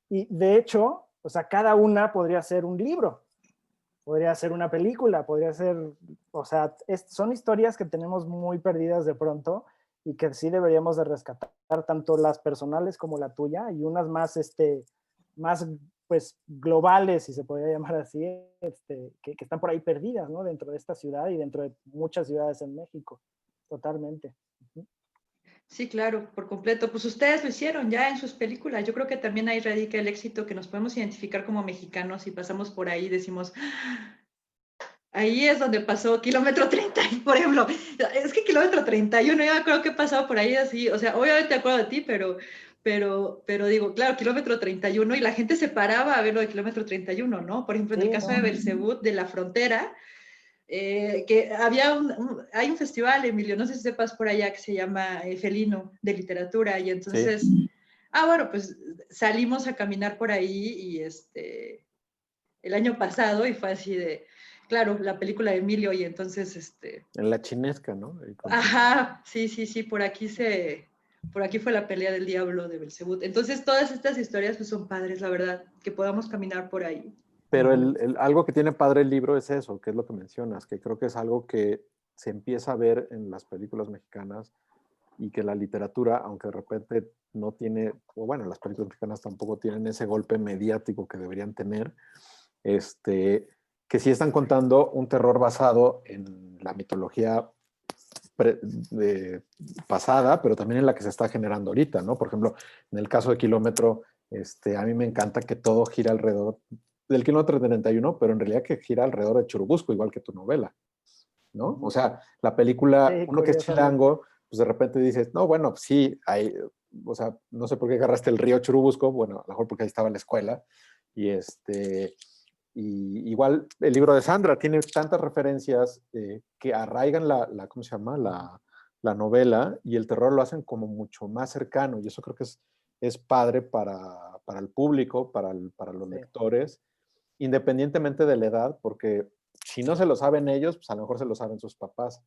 Y de hecho, o sea, cada una podría ser un libro, podría ser una película, podría ser, o sea, son historias que tenemos muy perdidas de pronto y que sí deberíamos de rescatar, tanto las personales como la tuya, y unas más, más pues globales, si se podría llamar así, que están por ahí perdidas, ¿no? Dentro de esta ciudad y dentro de muchas ciudades en México, totalmente. Uh-huh. Sí, claro, por completo. Pues ustedes lo hicieron ya en sus películas. Yo creo que también ahí radica el éxito, que nos podemos identificar como mexicanos y pasamos por ahí y decimos, ahí es donde pasó kilómetro 30, por ejemplo. Es que kilómetro 31, yo me acuerdo que he pasado por ahí así, o sea, obviamente me acuerdo de ti, pero digo, claro, kilómetro 31 y la gente se paraba a ver lo de kilómetro 31, ¿no? Por ejemplo, en el Sí, caso de ¿no? Belcebú, de la frontera, que hay un festival, Emilio, no sé si sepas por allá, que se llama Felino, de literatura, y sí, entonces, bueno, pues salimos a caminar por ahí y el año pasado y fue así de, claro, la película de Emilio y entonces, en la chinesca, ¿no? Ahí ajá, sí, sí, sí, por aquí fue la pelea del diablo de Belcebú. Entonces todas estas historias pues son padres, la verdad, que podamos caminar por ahí. Pero Uh-huh. algo que tiene padre el libro es eso, que es lo que mencionas, que creo que es algo que se empieza a ver en las películas mexicanas y que la literatura, aunque de repente no tiene, o bueno, las películas mexicanas tampoco tienen ese golpe mediático que deberían tener, que sí están contando un terror basado en la mitología pasada, pero también en la que se está generando ahorita, ¿no? Por ejemplo, en el caso de Kilómetro, a mí me encanta que todo gira alrededor del kilómetro 31, pero en realidad que gira alrededor de Churubusco, igual que tu novela, ¿no? O Uh-huh. sea, la película, Sí, uno que es curiosamente. chilango, pues de repente dices, no, bueno, pues sí, hay, o sea, no sé por qué agarraste el río Churubusco, bueno, a lo mejor porque ahí estaba la escuela, y y igual el libro de Sandra tiene tantas referencias que arraigan ¿cómo se llama? La novela y el terror lo hacen como mucho más cercano y eso creo que es padre para el público, para los Sí. lectores, independientemente de la edad, porque si no se lo saben ellos, pues a lo mejor se lo saben sus papás.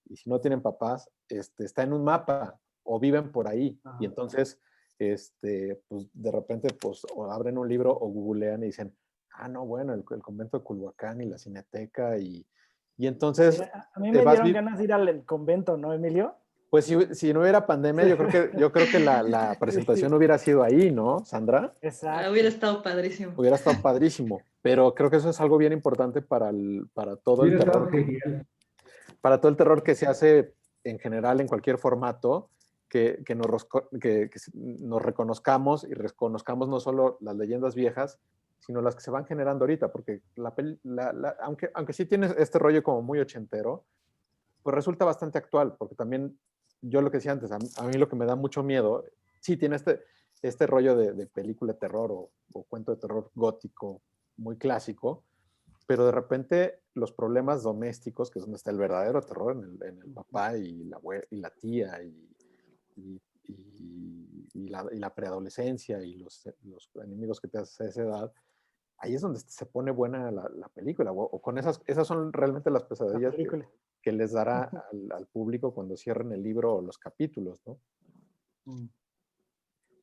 Y si no tienen papás, está en un mapa o viven por ahí. Y Ajá. entonces, pues de repente, pues o abren un libro o googlean y dicen, no, bueno, el convento de Culhuacán y la cineteca. Y Sí, entonces a mí te me vas, dieron ganas de ir al convento, ¿no, Emilio? pues si no hubiera pandemia, Sí, yo creo que la sí, presentación sí, hubiera sido ahí, ¿no, Sandra? Hubiera exacto. estado padrísimo. Hubiera estado padrísimo. Pero creo que eso es algo bien importante para todo el Hubiera estado terror genial. para todo el terror que se hace en general en cualquier formato, que nos reconozcamos y reconozcamos no solo las leyendas viejas, sino las que se van generando ahorita, porque aunque sí tienes este rollo como muy ochentero, pues resulta bastante actual, porque también yo lo que decía antes, a mí lo que me da mucho miedo, sí tiene este rollo de película de terror o cuento de terror gótico muy clásico, pero de repente los problemas domésticos, que es donde está el verdadero terror, en el papá y la tía y la preadolescencia y los enemigos que te haces a esa edad, ahí es donde se pone buena la película, o con esas son realmente las La pesadillas que, película. que les dará al público cuando cierren el libro o los capítulos, ¿no?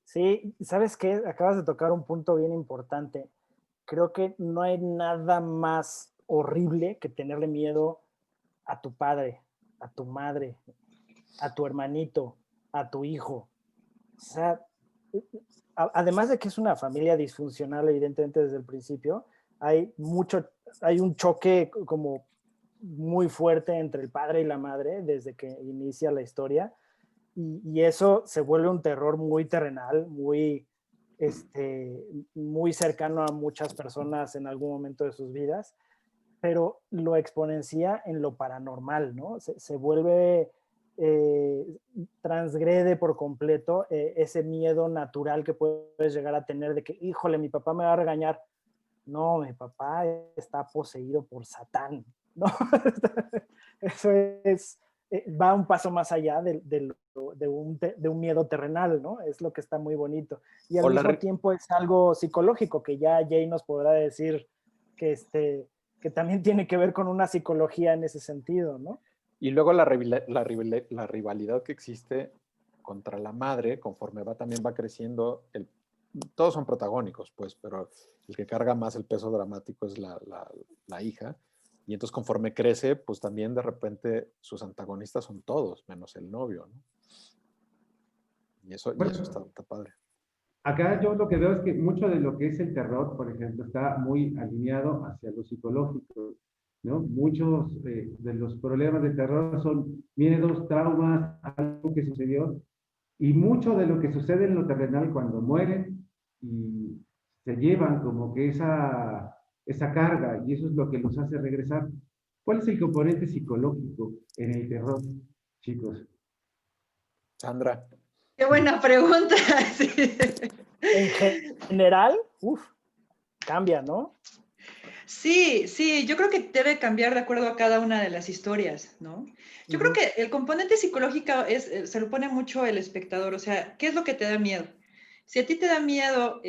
Sí, ¿sabes qué? Acabas de tocar un punto bien importante. Creo que no hay nada más horrible que tenerle miedo a tu padre, a tu madre, a tu hermanito, a tu hijo. O sea, además de que es una familia disfuncional, evidentemente desde el principio, hay un choque como muy fuerte entre el padre y la madre desde que inicia la historia, y eso se vuelve un terror muy terrenal, muy cercano a muchas personas en algún momento de sus vidas, pero lo exponencia en lo paranormal, ¿no? Se vuelve, transgrede por completo ese miedo natural que puedes llegar a tener de que, híjole, mi papá me va a regañar. No, mi papá está poseído por Satán, ¿no? Eso es, va un paso más allá de un miedo terrenal, ¿no? Es lo que está muy bonito. Y al mismo tiempo es algo psicológico, que ya Jay nos podrá decir que, que también tiene que ver con una psicología en ese sentido, ¿no? Y luego la rivalidad que existe contra la madre, conforme también va creciendo, todos son protagónicos, pues, pero el que carga más el peso dramático es la hija. Y entonces conforme crece, pues también de repente sus antagonistas son todos, menos el novio, ¿no? Y eso está padre. Acá yo lo que veo es que mucho de lo que es el terror, por ejemplo, está muy alineado hacia lo psicológico, ¿no? Muchos de los problemas del terror son miedos, traumas, algo que sucedió, y mucho de lo que sucede en lo terrenal cuando mueren y se llevan como que esa carga, y eso es lo que los hace regresar. ¿Cuál es el componente psicológico en el terror, chicos? Sandra. Qué buena pregunta. Sí. En general, cambia, ¿no? Sí, sí, yo creo que debe cambiar de acuerdo a cada una de las historias, ¿no? Yo creo que el componente psicológico se lo pone mucho el espectador, o sea, ¿qué es lo que te da miedo? Si a ti te da miedo,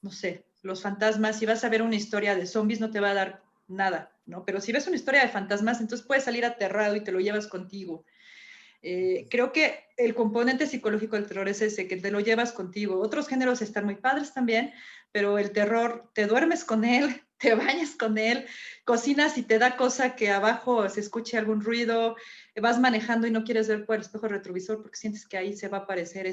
no sé, los fantasmas, si vas a ver una historia de zombies no te va a dar nada, ¿no? Pero si ves una historia de fantasmas, entonces puedes salir aterrado y te lo llevas contigo. Creo que el componente psicológico del terror es ese, que te lo llevas contigo. Otros géneros están muy padres también, pero el terror, te duermes con él, te bañas con él, cocinas y te da cosa que abajo se escuche algún ruido, vas manejando y no quieres ver por el espejo retrovisor porque sientes que ahí se va a aparecer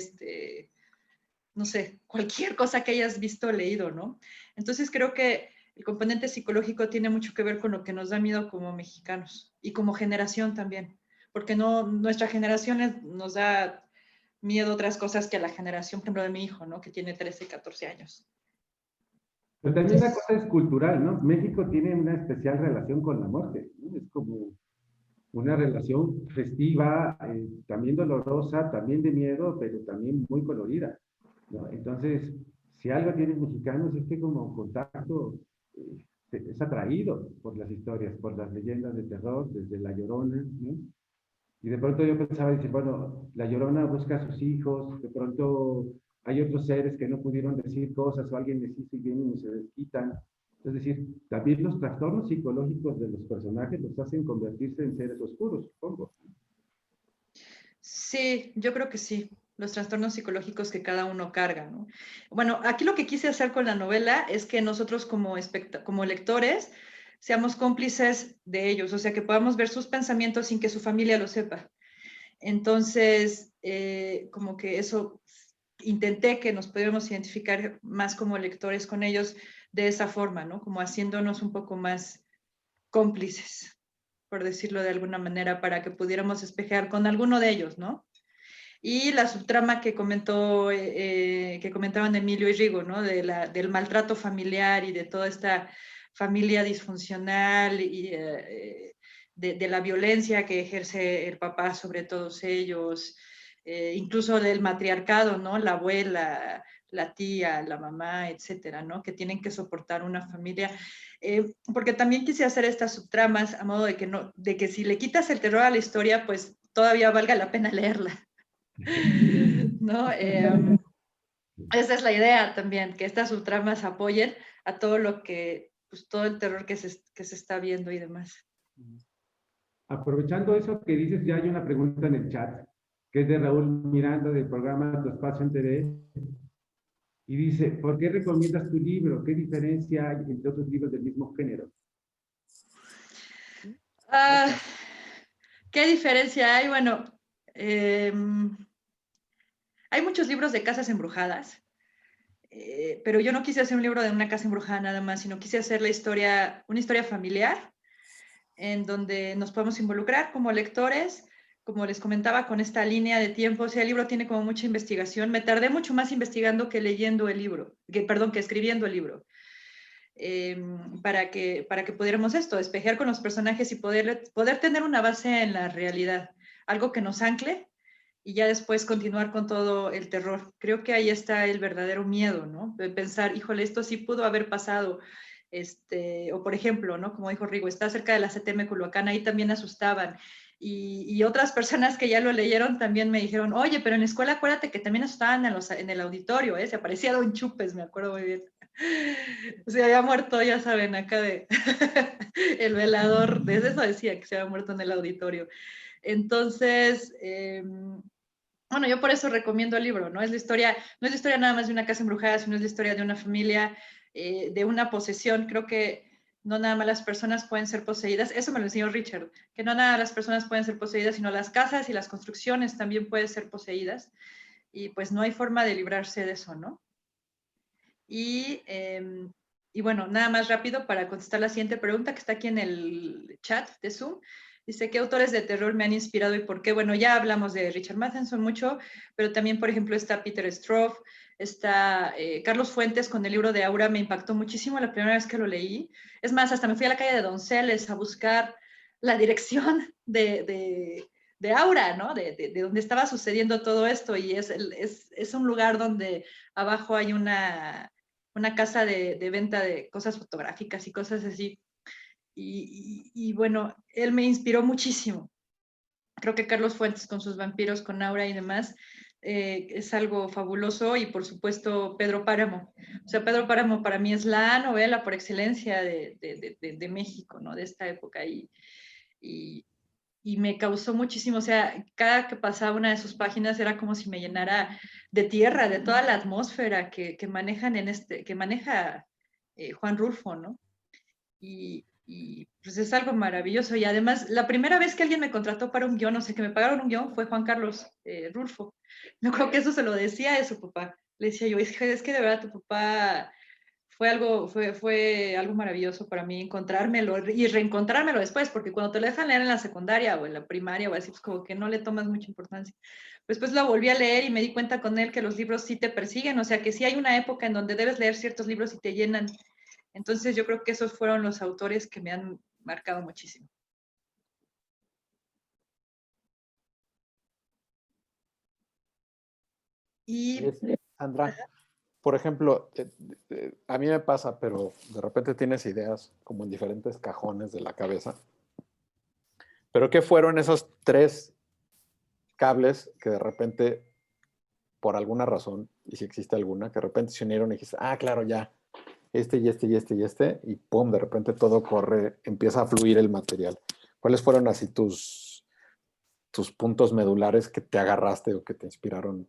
no sé, cualquier cosa que hayas visto o leído, ¿no? Entonces creo que el componente psicológico tiene mucho que ver con lo que nos da miedo como mexicanos y como generación también, porque nuestra generación nos da miedo a otras cosas que a la generación, por ejemplo, de mi hijo, ¿no? Que tiene 13, 14 años. Pero también la cosa es cultural, ¿no? México tiene una especial relación con la muerte, ¿no? Es como una relación festiva, también dolorosa, también de miedo, pero también muy colorida, ¿no? Entonces, si algo tienen mexicanos es que como contacto es atraído por las historias, por las leyendas de terror, desde La Llorona, ¿no? Y de pronto yo pensaba, decir, bueno, La Llorona busca a sus hijos, de pronto hay otros seres que no pudieron decir cosas o alguien les hizo y vienen y se desquitan. Es decir, también los trastornos psicológicos de los personajes los hacen convertirse en seres oscuros, supongo. Sí, yo creo que sí, los trastornos psicológicos que cada uno carga, ¿no? Bueno, aquí lo que quise hacer con la novela es que nosotros como lectores seamos cómplices de ellos, o sea, que podamos ver sus pensamientos sin que su familia lo sepa. Entonces, como que eso, intenté que nos pudiéramos identificar más como lectores con ellos de esa forma, ¿no? Como haciéndonos un poco más cómplices, por decirlo de alguna manera, para que pudiéramos espejear con alguno de ellos, ¿no? Y la subtrama que que comentaban Emilio y Rigo, ¿no? Del maltrato familiar y de toda esta familia disfuncional y de la violencia que ejerce el papá sobre todos ellos, incluso del matriarcado, ¿no? La abuela, la tía, la mamá, etcétera, ¿no? Que tienen que soportar una familia. Porque también quise hacer estas subtramas a modo de que si le quitas el terror a la historia, pues todavía valga la pena leerla. ¿No? Esa es la idea también, que estas subtramas apoyen a todo lo que, pues todo el terror que se está viendo y demás. Aprovechando eso que dices, ya hay una pregunta en el chat, que es de Raúl Miranda del programa Tu Espacio en TV, y dice, ¿por qué recomiendas tu libro? ¿Qué diferencia hay entre otros libros del mismo género? ¿Qué diferencia hay? Bueno, hay muchos libros de casas embrujadas, pero yo no quise hacer un libro de una casa embrujada nada más, sino quise hacer una historia familiar en donde nos podemos involucrar como lectores, como les comentaba, con esta línea de tiempo. O sea, el libro tiene como mucha investigación. Me tardé mucho más investigando que leyendo el libro, que escribiendo el libro. Para que pudiéramos despejar con los personajes y poder tener una base en la realidad, algo que nos ancle y ya después continuar con todo el terror. Creo que ahí está el verdadero miedo, ¿no? De pensar, híjole, esto sí pudo haber pasado. O por ejemplo, ¿no? Como dijo Rigo, está cerca de la CTM Culhuacán, ahí también asustaban. Y otras personas que ya lo leyeron también me dijeron, oye, pero en la escuela acuérdate que también asustaban en el auditorio, ¿eh? Se aparecía Don Chupes, me acuerdo muy bien. Se había muerto, ya saben, acá de el velador, desde eso decía que se había muerto en el auditorio. Entonces, bueno, yo por eso recomiendo el libro, ¿no? No es la historia nada más de una casa embrujada, sino es la historia de una familia, de una posesión. Creo que no nada más las personas pueden ser poseídas, eso me lo enseñó Richard, que no nada más las personas pueden ser poseídas, sino las casas y las construcciones también pueden ser poseídas, y pues no hay forma de librarse de eso, ¿no? Y, y bueno, nada más rápido para contestar la siguiente pregunta que está aquí en el chat de Zoom. Dice, ¿qué autores de terror me han inspirado y por qué? Bueno, ya hablamos de Richard Matheson mucho, pero también, por ejemplo, está Peter Stroff, está Carlos Fuentes con el libro de Aura, me impactó muchísimo la primera vez que lo leí. Es más, hasta me fui a la calle de Donceles a buscar la dirección de Aura, ¿no? De donde estaba sucediendo todo esto, y es un lugar donde abajo hay una casa de venta de cosas fotográficas y cosas así. Y bueno, él me inspiró muchísimo. Creo que Carlos Fuentes con sus vampiros, con Aura y demás, es algo fabuloso. Y por supuesto Pedro Páramo. O sea, Pedro Páramo para mí es la novela por excelencia de México, ¿no? De esta época. Y, y me causó muchísimo, o sea, cada que pasaba una de sus páginas era como si me llenara de tierra, de toda la atmósfera que manejan que maneja Juan Rulfo, ¿no? Y pues es algo maravilloso. Y además, la primera vez que alguien me contrató para un guión, o sea, que me pagaron un guión, fue Juan Carlos Rulfo. No creo que eso se lo decía a su papá. Le decía yo, es que de verdad tu papá fue algo maravilloso para mí encontrármelo y reencontrármelo después, porque cuando te lo dejan leer en la secundaria o en la primaria o así, pues como que no le tomas mucha importancia. Después lo volví a leer y me di cuenta con él que los libros sí te persiguen, o sea que sí hay una época en donde debes leer ciertos libros y te llenan. Entonces yo creo que esos fueron los autores que me han marcado muchísimo. Y Sandra, por ejemplo, a mí me pasa, pero de repente tienes ideas como en diferentes cajones de la cabeza. ¿Pero qué fueron esos 3 cables que de repente, por alguna razón, y si existe alguna, que de repente se unieron y dijiste, ah, claro, ya, este y este y este y este, y pum, de repente todo corre, empieza a fluir el material? ¿Cuáles fueron así tus puntos medulares que te agarraste o que te inspiraron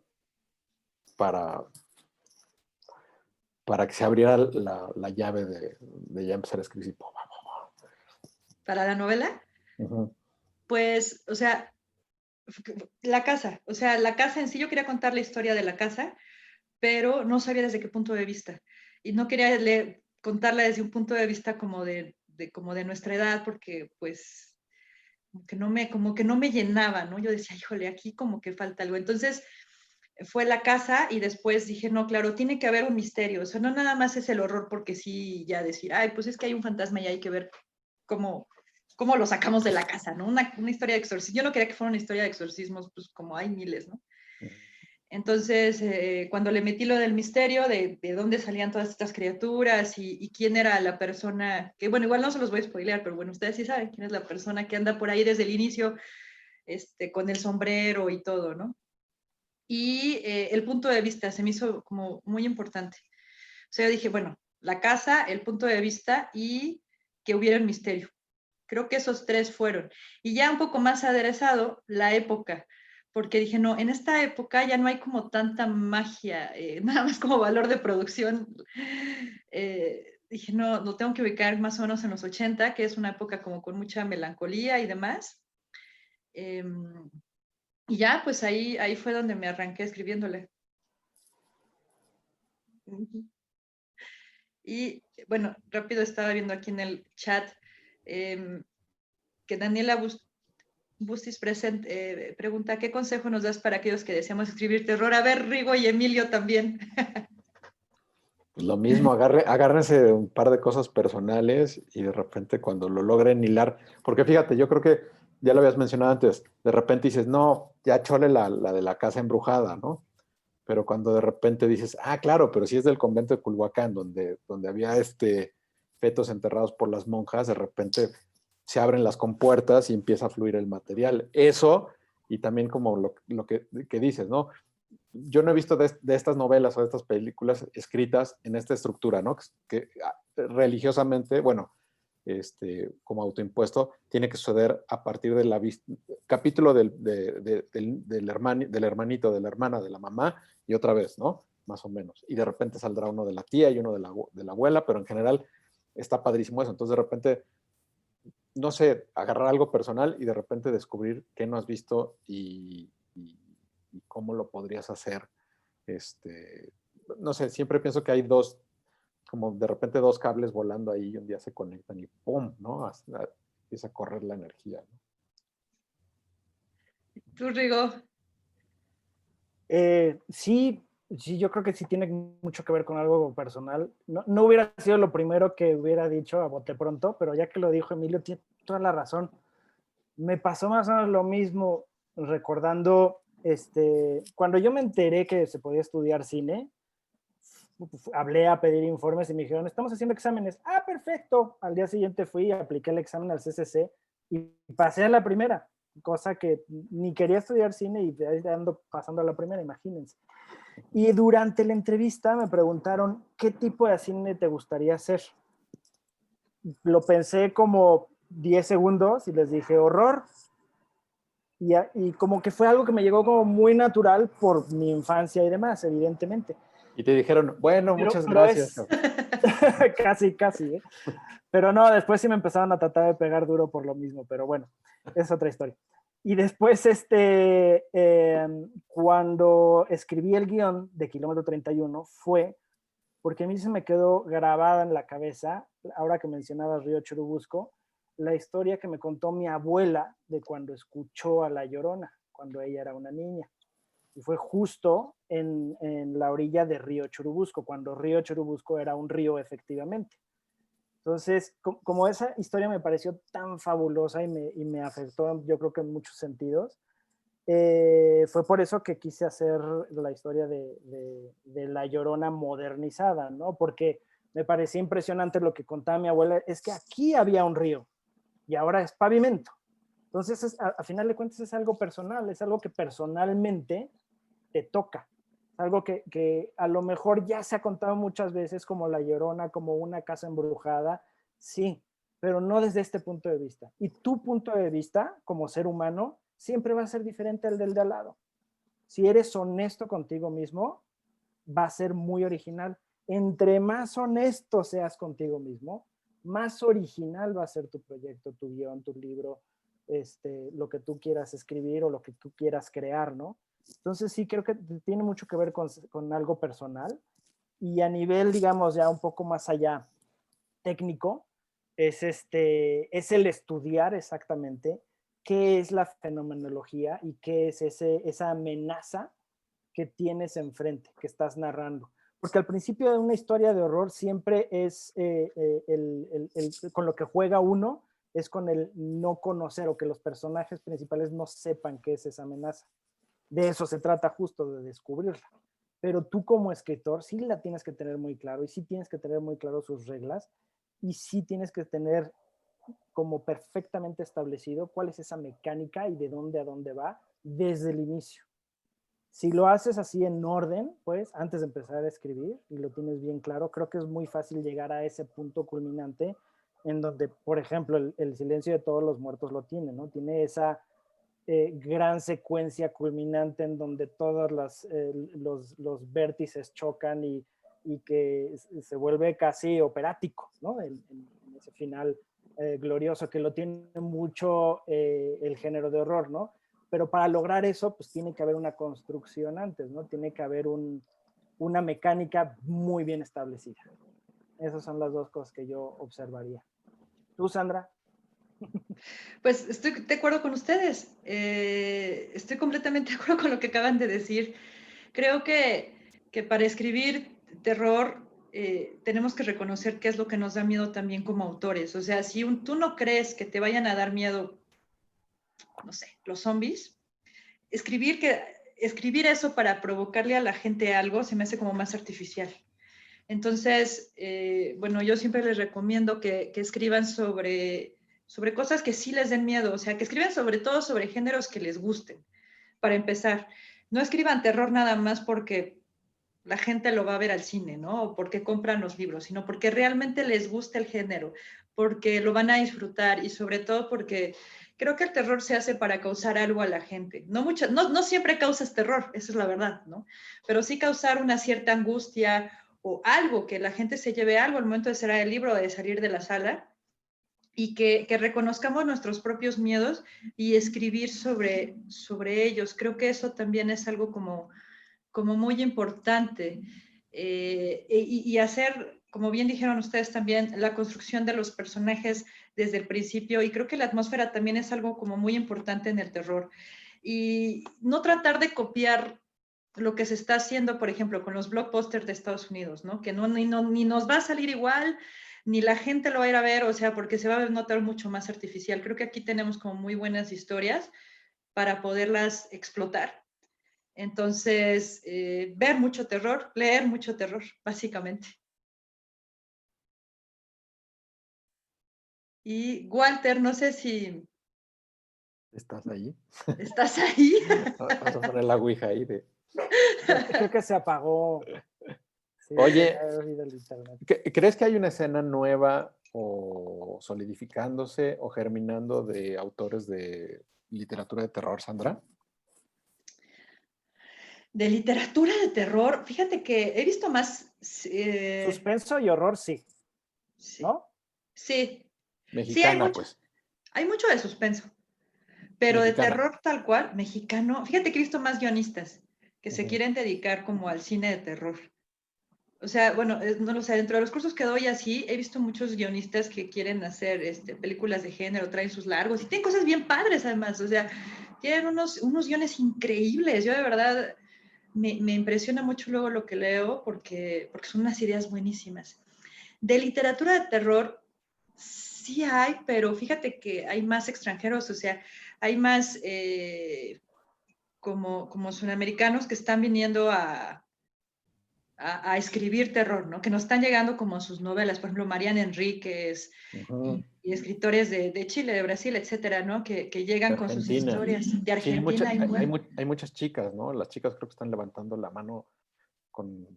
para, para que se abriera la llave de ya empezar a escribir? para la novela, pues, o sea, la casa, o sea, la casa en sí, yo quería contar la historia de la casa, pero no sabía desde qué punto de vista. Y no quería contarla desde un punto de vista como como de nuestra edad, porque pues como que no me llenaba, ¿no? Yo decía, híjole, aquí como que falta algo. Entonces fue la casa y después dije, no, claro, tiene que haber un misterio. O sea, no nada más es el horror porque sí, ya decir, ay, pues es que hay un fantasma y hay que ver cómo, cómo lo sacamos de la casa, ¿no? Una historia de exorcismo. Yo no quería que fuera una historia de exorcismos, pues como hay miles, ¿no? Entonces, cuando le metí lo del misterio, de dónde salían todas estas criaturas y quién era la persona, que bueno, igual no se los voy a spoilear, pero bueno, ustedes sí saben quién es la persona que anda por ahí desde el inicio, con el sombrero y todo, ¿no? Y el punto de vista se me hizo como muy importante. O sea, yo dije, bueno, la casa, el punto de vista y que hubiera el misterio. Creo que esos 3 fueron. Y ya un poco más aderezado, la época, porque dije, no, en esta época ya no hay como tanta magia, nada más como valor de producción. Dije, no, lo tengo que ubicar más o menos en los 80, que es una época como con mucha melancolía y demás. Y ya, pues ahí fue donde me arranqué escribiéndole. Y bueno, rápido estaba viendo aquí en el chat que Daniela Bustis pregunta, ¿qué consejo nos das para aquellos que deseamos escribir terror? A ver, Rigo y Emilio también. Pues lo mismo, agárrense un par de cosas personales y de repente cuando lo logren hilar, porque fíjate, yo creo que ya lo habías mencionado antes, de repente dices, no, ya chole la de la casa embrujada, ¿no? Pero cuando de repente dices, ah, claro, pero si es del convento de Culhuacán, donde había fetos enterrados por las monjas, de repente se abren las compuertas y empieza a fluir el material. Eso, y también como lo que dices, ¿no? Yo no he visto de estas novelas o de estas películas escritas en esta estructura, ¿no? Que religiosamente, bueno, como autoimpuesto, tiene que suceder a partir del capítulo del hermanito, de la hermana, de la mamá, y otra vez, ¿no? Más o menos. Y de repente saldrá uno de la tía y uno de la abuela, pero en general está padrísimo eso. Entonces, de repente, no sé, agarrar algo personal y de repente descubrir qué no has visto y cómo lo podrías hacer. No sé, siempre pienso que hay dos, como de repente dos cables volando ahí y un día se conectan y ¡pum!, ¿no? Empieza a correr la energía, ¿no? ¿Tú, Rigo? Sí, sí, yo creo que sí tiene mucho que ver con algo personal. No hubiera sido lo primero que hubiera dicho a bote pronto, pero ya que lo dijo Emilio, tiene toda la razón. Me pasó más o menos lo mismo recordando, cuando yo me enteré que se podía estudiar cine, hablé a pedir informes y me dijeron, estamos haciendo exámenes. Ah, perfecto. Al día siguiente fui y apliqué el examen al CCC y pasé a la primera, cosa que ni quería estudiar cine y ahí ando pasando a la primera, imagínense. Y durante la entrevista me preguntaron, ¿qué tipo de cine te gustaría hacer? Lo pensé como 10 segundos y les dije, horror. Y como que fue algo que me llegó como muy natural por mi infancia y demás, evidentemente. Y te dijeron, bueno, muchas gracias. Casi, casi, ¿eh? Pero no, después sí me empezaron a tratar de pegar duro por lo mismo, pero bueno, es otra historia. Y después, cuando escribí el guión de Kilómetro 31, fue porque a mí se me quedó grabada en la cabeza, ahora que mencionabas Río Churubusco, la historia que me contó mi abuela de cuando escuchó a La Llorona, cuando ella era una niña. Y fue justo en la orilla de Río Churubusco, cuando Río Churubusco era un río efectivamente. Entonces, como esa historia me pareció tan fabulosa y me afectó, yo creo que en muchos sentidos, fue por eso que quise hacer la historia de La Llorona modernizada, ¿no? Porque me parecía impresionante lo que contaba mi abuela, es que aquí había un río y ahora es pavimento. Entonces, a final de cuentas es algo personal, es algo que personalmente te toca. Es algo que a lo mejor ya se ha contado muchas veces como La Llorona, como una casa embrujada, sí, pero no desde este punto de vista. Y tu punto de vista como ser humano siempre va a ser diferente al del de al lado. Si eres honesto contigo mismo, va a ser muy original. Entre más honesto seas contigo mismo, más original va a ser tu proyecto, tu guión, tu libro, lo que tú quieras escribir o lo que tú quieras crear, ¿no? Entonces sí creo que tiene mucho que ver con algo personal y a nivel, digamos, ya un poco más allá técnico, es el estudiar exactamente qué es la fenomenología y qué es esa amenaza que tienes enfrente, que estás narrando. Porque al principio de una historia de horror siempre es con lo que juega uno, es con el no conocer o que los personajes principales no sepan qué es esa amenaza. De eso se trata justo, de descubrirla. Pero tú como escritor sí la tienes que tener muy claro y sí tienes que tener muy claro sus reglas y sí tienes que tener como perfectamente establecido cuál es esa mecánica y de dónde a dónde va desde el inicio. Si lo haces así en orden, pues antes de empezar a escribir y lo tienes bien claro, creo que es muy fácil llegar a ese punto culminante en donde, por ejemplo, el silencio de todos los muertos lo tiene, ¿no? Tiene esa gran secuencia culminante en donde todos los vértices chocan y que se vuelve casi operático, ¿no? En ese final glorioso, que lo tiene mucho el género de horror, ¿no? Pero para lograr eso, pues tiene que haber una construcción antes, ¿no? Tiene que haber una mecánica muy bien establecida. Esas son las dos cosas que yo observaría. ¿Tú, Sandra? Pues estoy de acuerdo con ustedes. Estoy completamente de acuerdo con lo que acaban de decir. Creo que para escribir terror tenemos que reconocer qué es lo que nos da miedo también como autores. O sea, si tú no crees que te vayan a dar miedo, no sé, los zombies, escribir eso para provocarle a la gente algo se me hace como más artificial. Entonces, bueno, yo siempre les recomiendo que escriban sobre cosas que sí les den miedo, o sea, que escriban sobre todo sobre géneros que les gusten, para empezar. No escriban terror nada más porque la gente lo va a ver al cine, ¿no? O porque compran los libros, sino porque realmente les gusta el género, porque lo van a disfrutar y sobre todo porque creo que el terror se hace para causar algo a la gente. No siempre causas terror, esa es la verdad, ¿no? Pero sí causar una cierta angustia o algo, que la gente se lleve algo al momento de cerrar el libro o de salir de la sala y que reconozcamos nuestros propios miedos y escribir sobre ellos. Creo que eso también es algo como muy importante. Y hacer, como bien dijeron ustedes también, la construcción de los personajes desde el principio. Y creo que la atmósfera también es algo como muy importante en el terror. Y no tratar de copiar lo que se está haciendo, por ejemplo, con los blockbusters de Estados Unidos, ¿no? Que ni nos va a salir igual, ni la gente lo va a ir a ver, o sea, porque se va a notar mucho más artificial. Creo que aquí tenemos como muy buenas historias para poderlas explotar. Entonces, ver mucho terror, leer mucho terror, básicamente. Y Walter, no sé si ¿Estás ahí? estás ahí. Vamos a poner la ouija ahí de... Creo que se apagó. Sí, Oye, el internet. ¿crees que hay una escena nueva o solidificándose o germinando de autores de literatura de terror, Sandra? De literatura de terror, fíjate que he visto más... Suspenso y horror, sí. sí, ¿No? sí, sí, Mexicana, pues. hay mucho de suspenso, pero de Mexicana. terror tal cual, mexicano. Fíjate que he visto más guionistas que se Ujú. quieren dedicar como al cine de terror. O sea, bueno, no lo sé, dentro de los cursos que doy así, he visto muchos guionistas que quieren hacer películas de género, traen sus largos y tienen cosas bien padres además, o sea, tienen unos guiones increíbles. Yo de verdad me impresiona mucho luego lo que leo porque son unas ideas buenísimas. De literatura de terror, sí hay, pero fíjate que hay más extranjeros, o sea, hay más como sudamericanos que están viniendo a escribir terror, ¿no? Que nos están llegando como sus novelas, por ejemplo, Mariana Enríquez Ujú. y escritores de Chile, de Brasil, etcétera, ¿no? Que llegan con sus Argentina. historias. De Sí, Argentina hay muchas chicas, ¿no? Las chicas creo que están levantando la mano con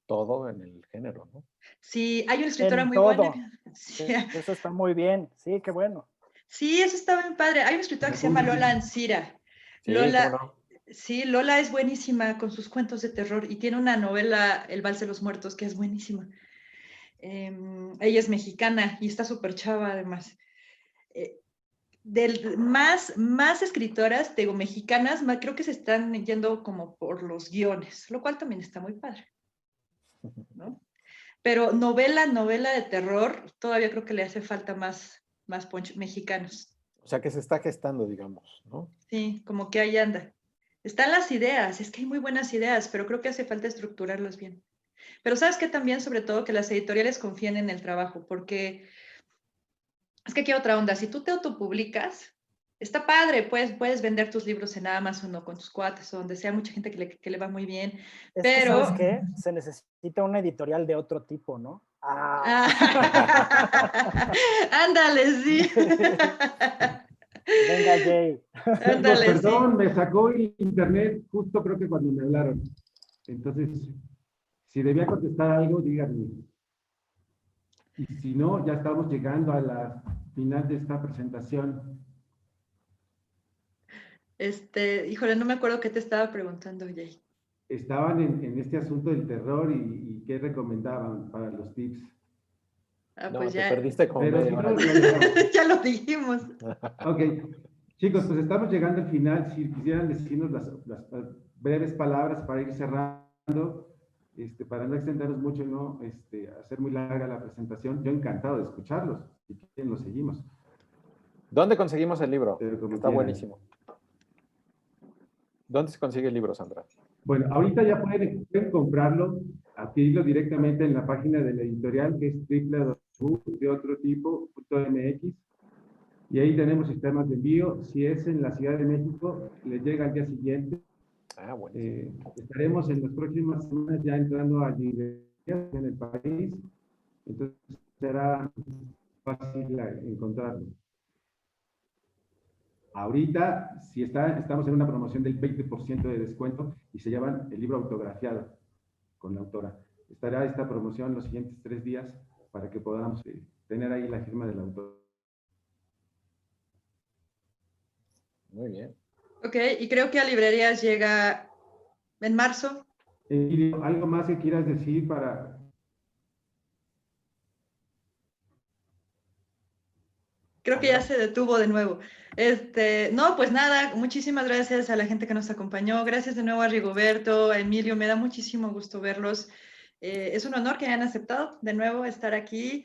todo en el género, ¿no? Sí, hay una escritora En muy buena. todo. Sí, Eso está muy bien. Sí, qué bueno. sí, eso está bien padre. Hay una escritora que se llama Lola Ancira. Sí, cómo Lola, no. sí, Lola es buenísima con sus cuentos de terror y tiene una novela, El Vals de los Muertos, que es buenísima. Ella es mexicana y está súper chava además. Más escritoras, digo, mexicanas, creo que se están yendo como por los guiones, lo cual también está muy padre, ¿no? Pero novela de terror, todavía creo que le hace falta más punch mexicanos. O sea, que se está gestando, digamos, ¿no? Sí, como que ahí anda. Están las ideas, es que hay muy buenas ideas, pero creo que hace falta estructurarlas bien. Pero sabes que también, sobre todo, que las editoriales confíen en el trabajo, porque es que aquí hay otra onda. Si tú te autopublicas, está padre, puedes vender tus libros en Amazon o con tus cuates o donde sea, mucha gente que le va muy bien, Es que, ¿sabes pero... qué? Se necesita una editorial de otro tipo, ¿no? Ándale, sí. Venga, Jay. Chicos, Ándale, sí. perdón, me sacó el internet justo creo que cuando me hablaron. Entonces, si debía contestar algo, díganme. Y si no, ya estamos llegando a la final de esta presentación. Híjole, no me acuerdo qué te estaba preguntando, Jay. Estaban en este asunto del terror y qué recomendaban para los tips. Ah, No, pues te ya, perdiste como Pero si media no, hora. lo dejamos. ya lo dijimos. Ok, chicos, pues estamos llegando al final. Si quisieran decirnos las breves palabras para ir cerrando, para no extendernos mucho y no hacer muy larga la presentación, yo encantado de escucharlos. Si quieren, los seguimos. ¿Dónde conseguimos el libro? Pero como Está quieran. buenísimo. ¿Dónde se consigue el libro, Sandra? Bueno, ahorita ya pueden comprarlo, adquirirlo directamente en la página de la editorial, que es www.deotrotipo.mx. Y ahí tenemos sistemas de envío. Si es en la Ciudad de México, le llega al día siguiente. Ah, buenísimo. Estaremos en las próximas semanas ya entrando a librerías en el país. Entonces será fácil encontrarlo. Ahorita, si estamos en una promoción del 20% de descuento y se llevan el libro autografiado con la autora. Estará esta promoción los siguientes 3 días para que podamos tener ahí la firma del autor. Muy bien. Ok, y creo que a librerías llega en marzo. Emilio, ¿algo más que quieras decir para...? Creo que ya se detuvo de nuevo. No, pues nada, muchísimas gracias a la gente que nos acompañó. Gracias de nuevo a Rigoberto, a Emilio, me da muchísimo gusto verlos. Es un honor que hayan aceptado de nuevo estar aquí.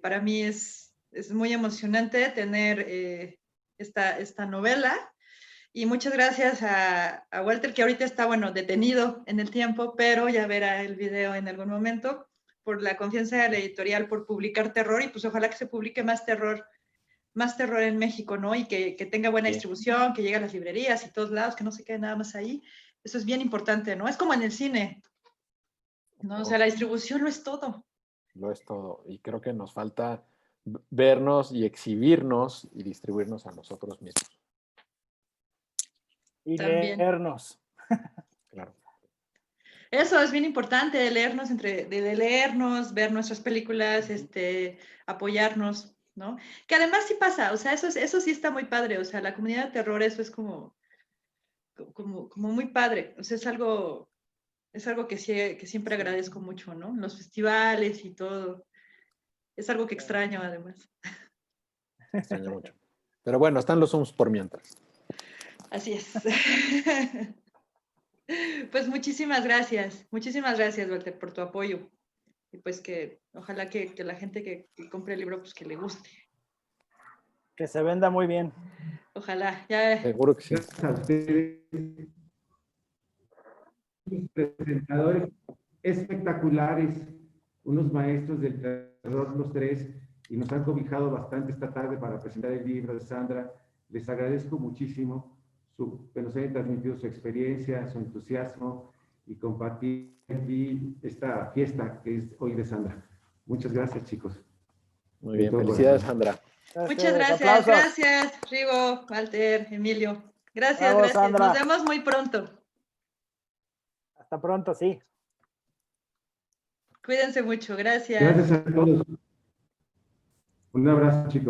Para mí es muy emocionante tener esta novela. Y muchas gracias a Walter, que ahorita está, bueno, detenido en el tiempo, pero ya verá el video en algún momento, por la confianza de la editorial, por publicar terror, y pues ojalá que se publique más terror en México, ¿no? Y que tenga buena distribución, que llegue a las librerías y todos lados, que no se quede nada más ahí. Eso es bien importante, ¿no? Es como en el cine, ¿no? O sea, la distribución lo es todo. Lo es todo. Y creo que nos falta vernos y exhibirnos y distribuirnos a nosotros mismos. Y También. leernos. Claro. Eso es bien importante, de leernos, ver nuestras películas, apoyarnos, ¿no? Que además sí pasa, o sea, eso sí está muy padre, o sea, la comunidad de terror, eso es como muy padre, o sea, es algo que siempre agradezco mucho, ¿no? Los festivales y todo, es algo que extraño además. Extraño mucho. Pero bueno, están los Zooms por mientras. Así es. Pues muchísimas gracias, Walter, por tu apoyo. Y pues que ojalá que la gente que compre el libro, pues que le guste. Que se venda muy bien. Ojalá, ya. Seguro que sí. Gracias a ustedes, presentadores espectaculares, unos maestros del terror los tres, y nos han cobijado bastante esta tarde para presentar el libro de Sandra. Les agradezco muchísimo que nos hayan transmitido su experiencia, su entusiasmo y compartir aquí esta fiesta que es hoy de Sandra. Muchas gracias, chicos. Muy bien, felicidades, Sandra. Muchas gracias, Aplausos. gracias, Rigo, Walter, Emilio. Gracias, Bravo, gracias. Sandra. Nos vemos muy pronto. Hasta pronto, sí. Cuídense mucho, gracias. Gracias a todos. Un abrazo, chicos.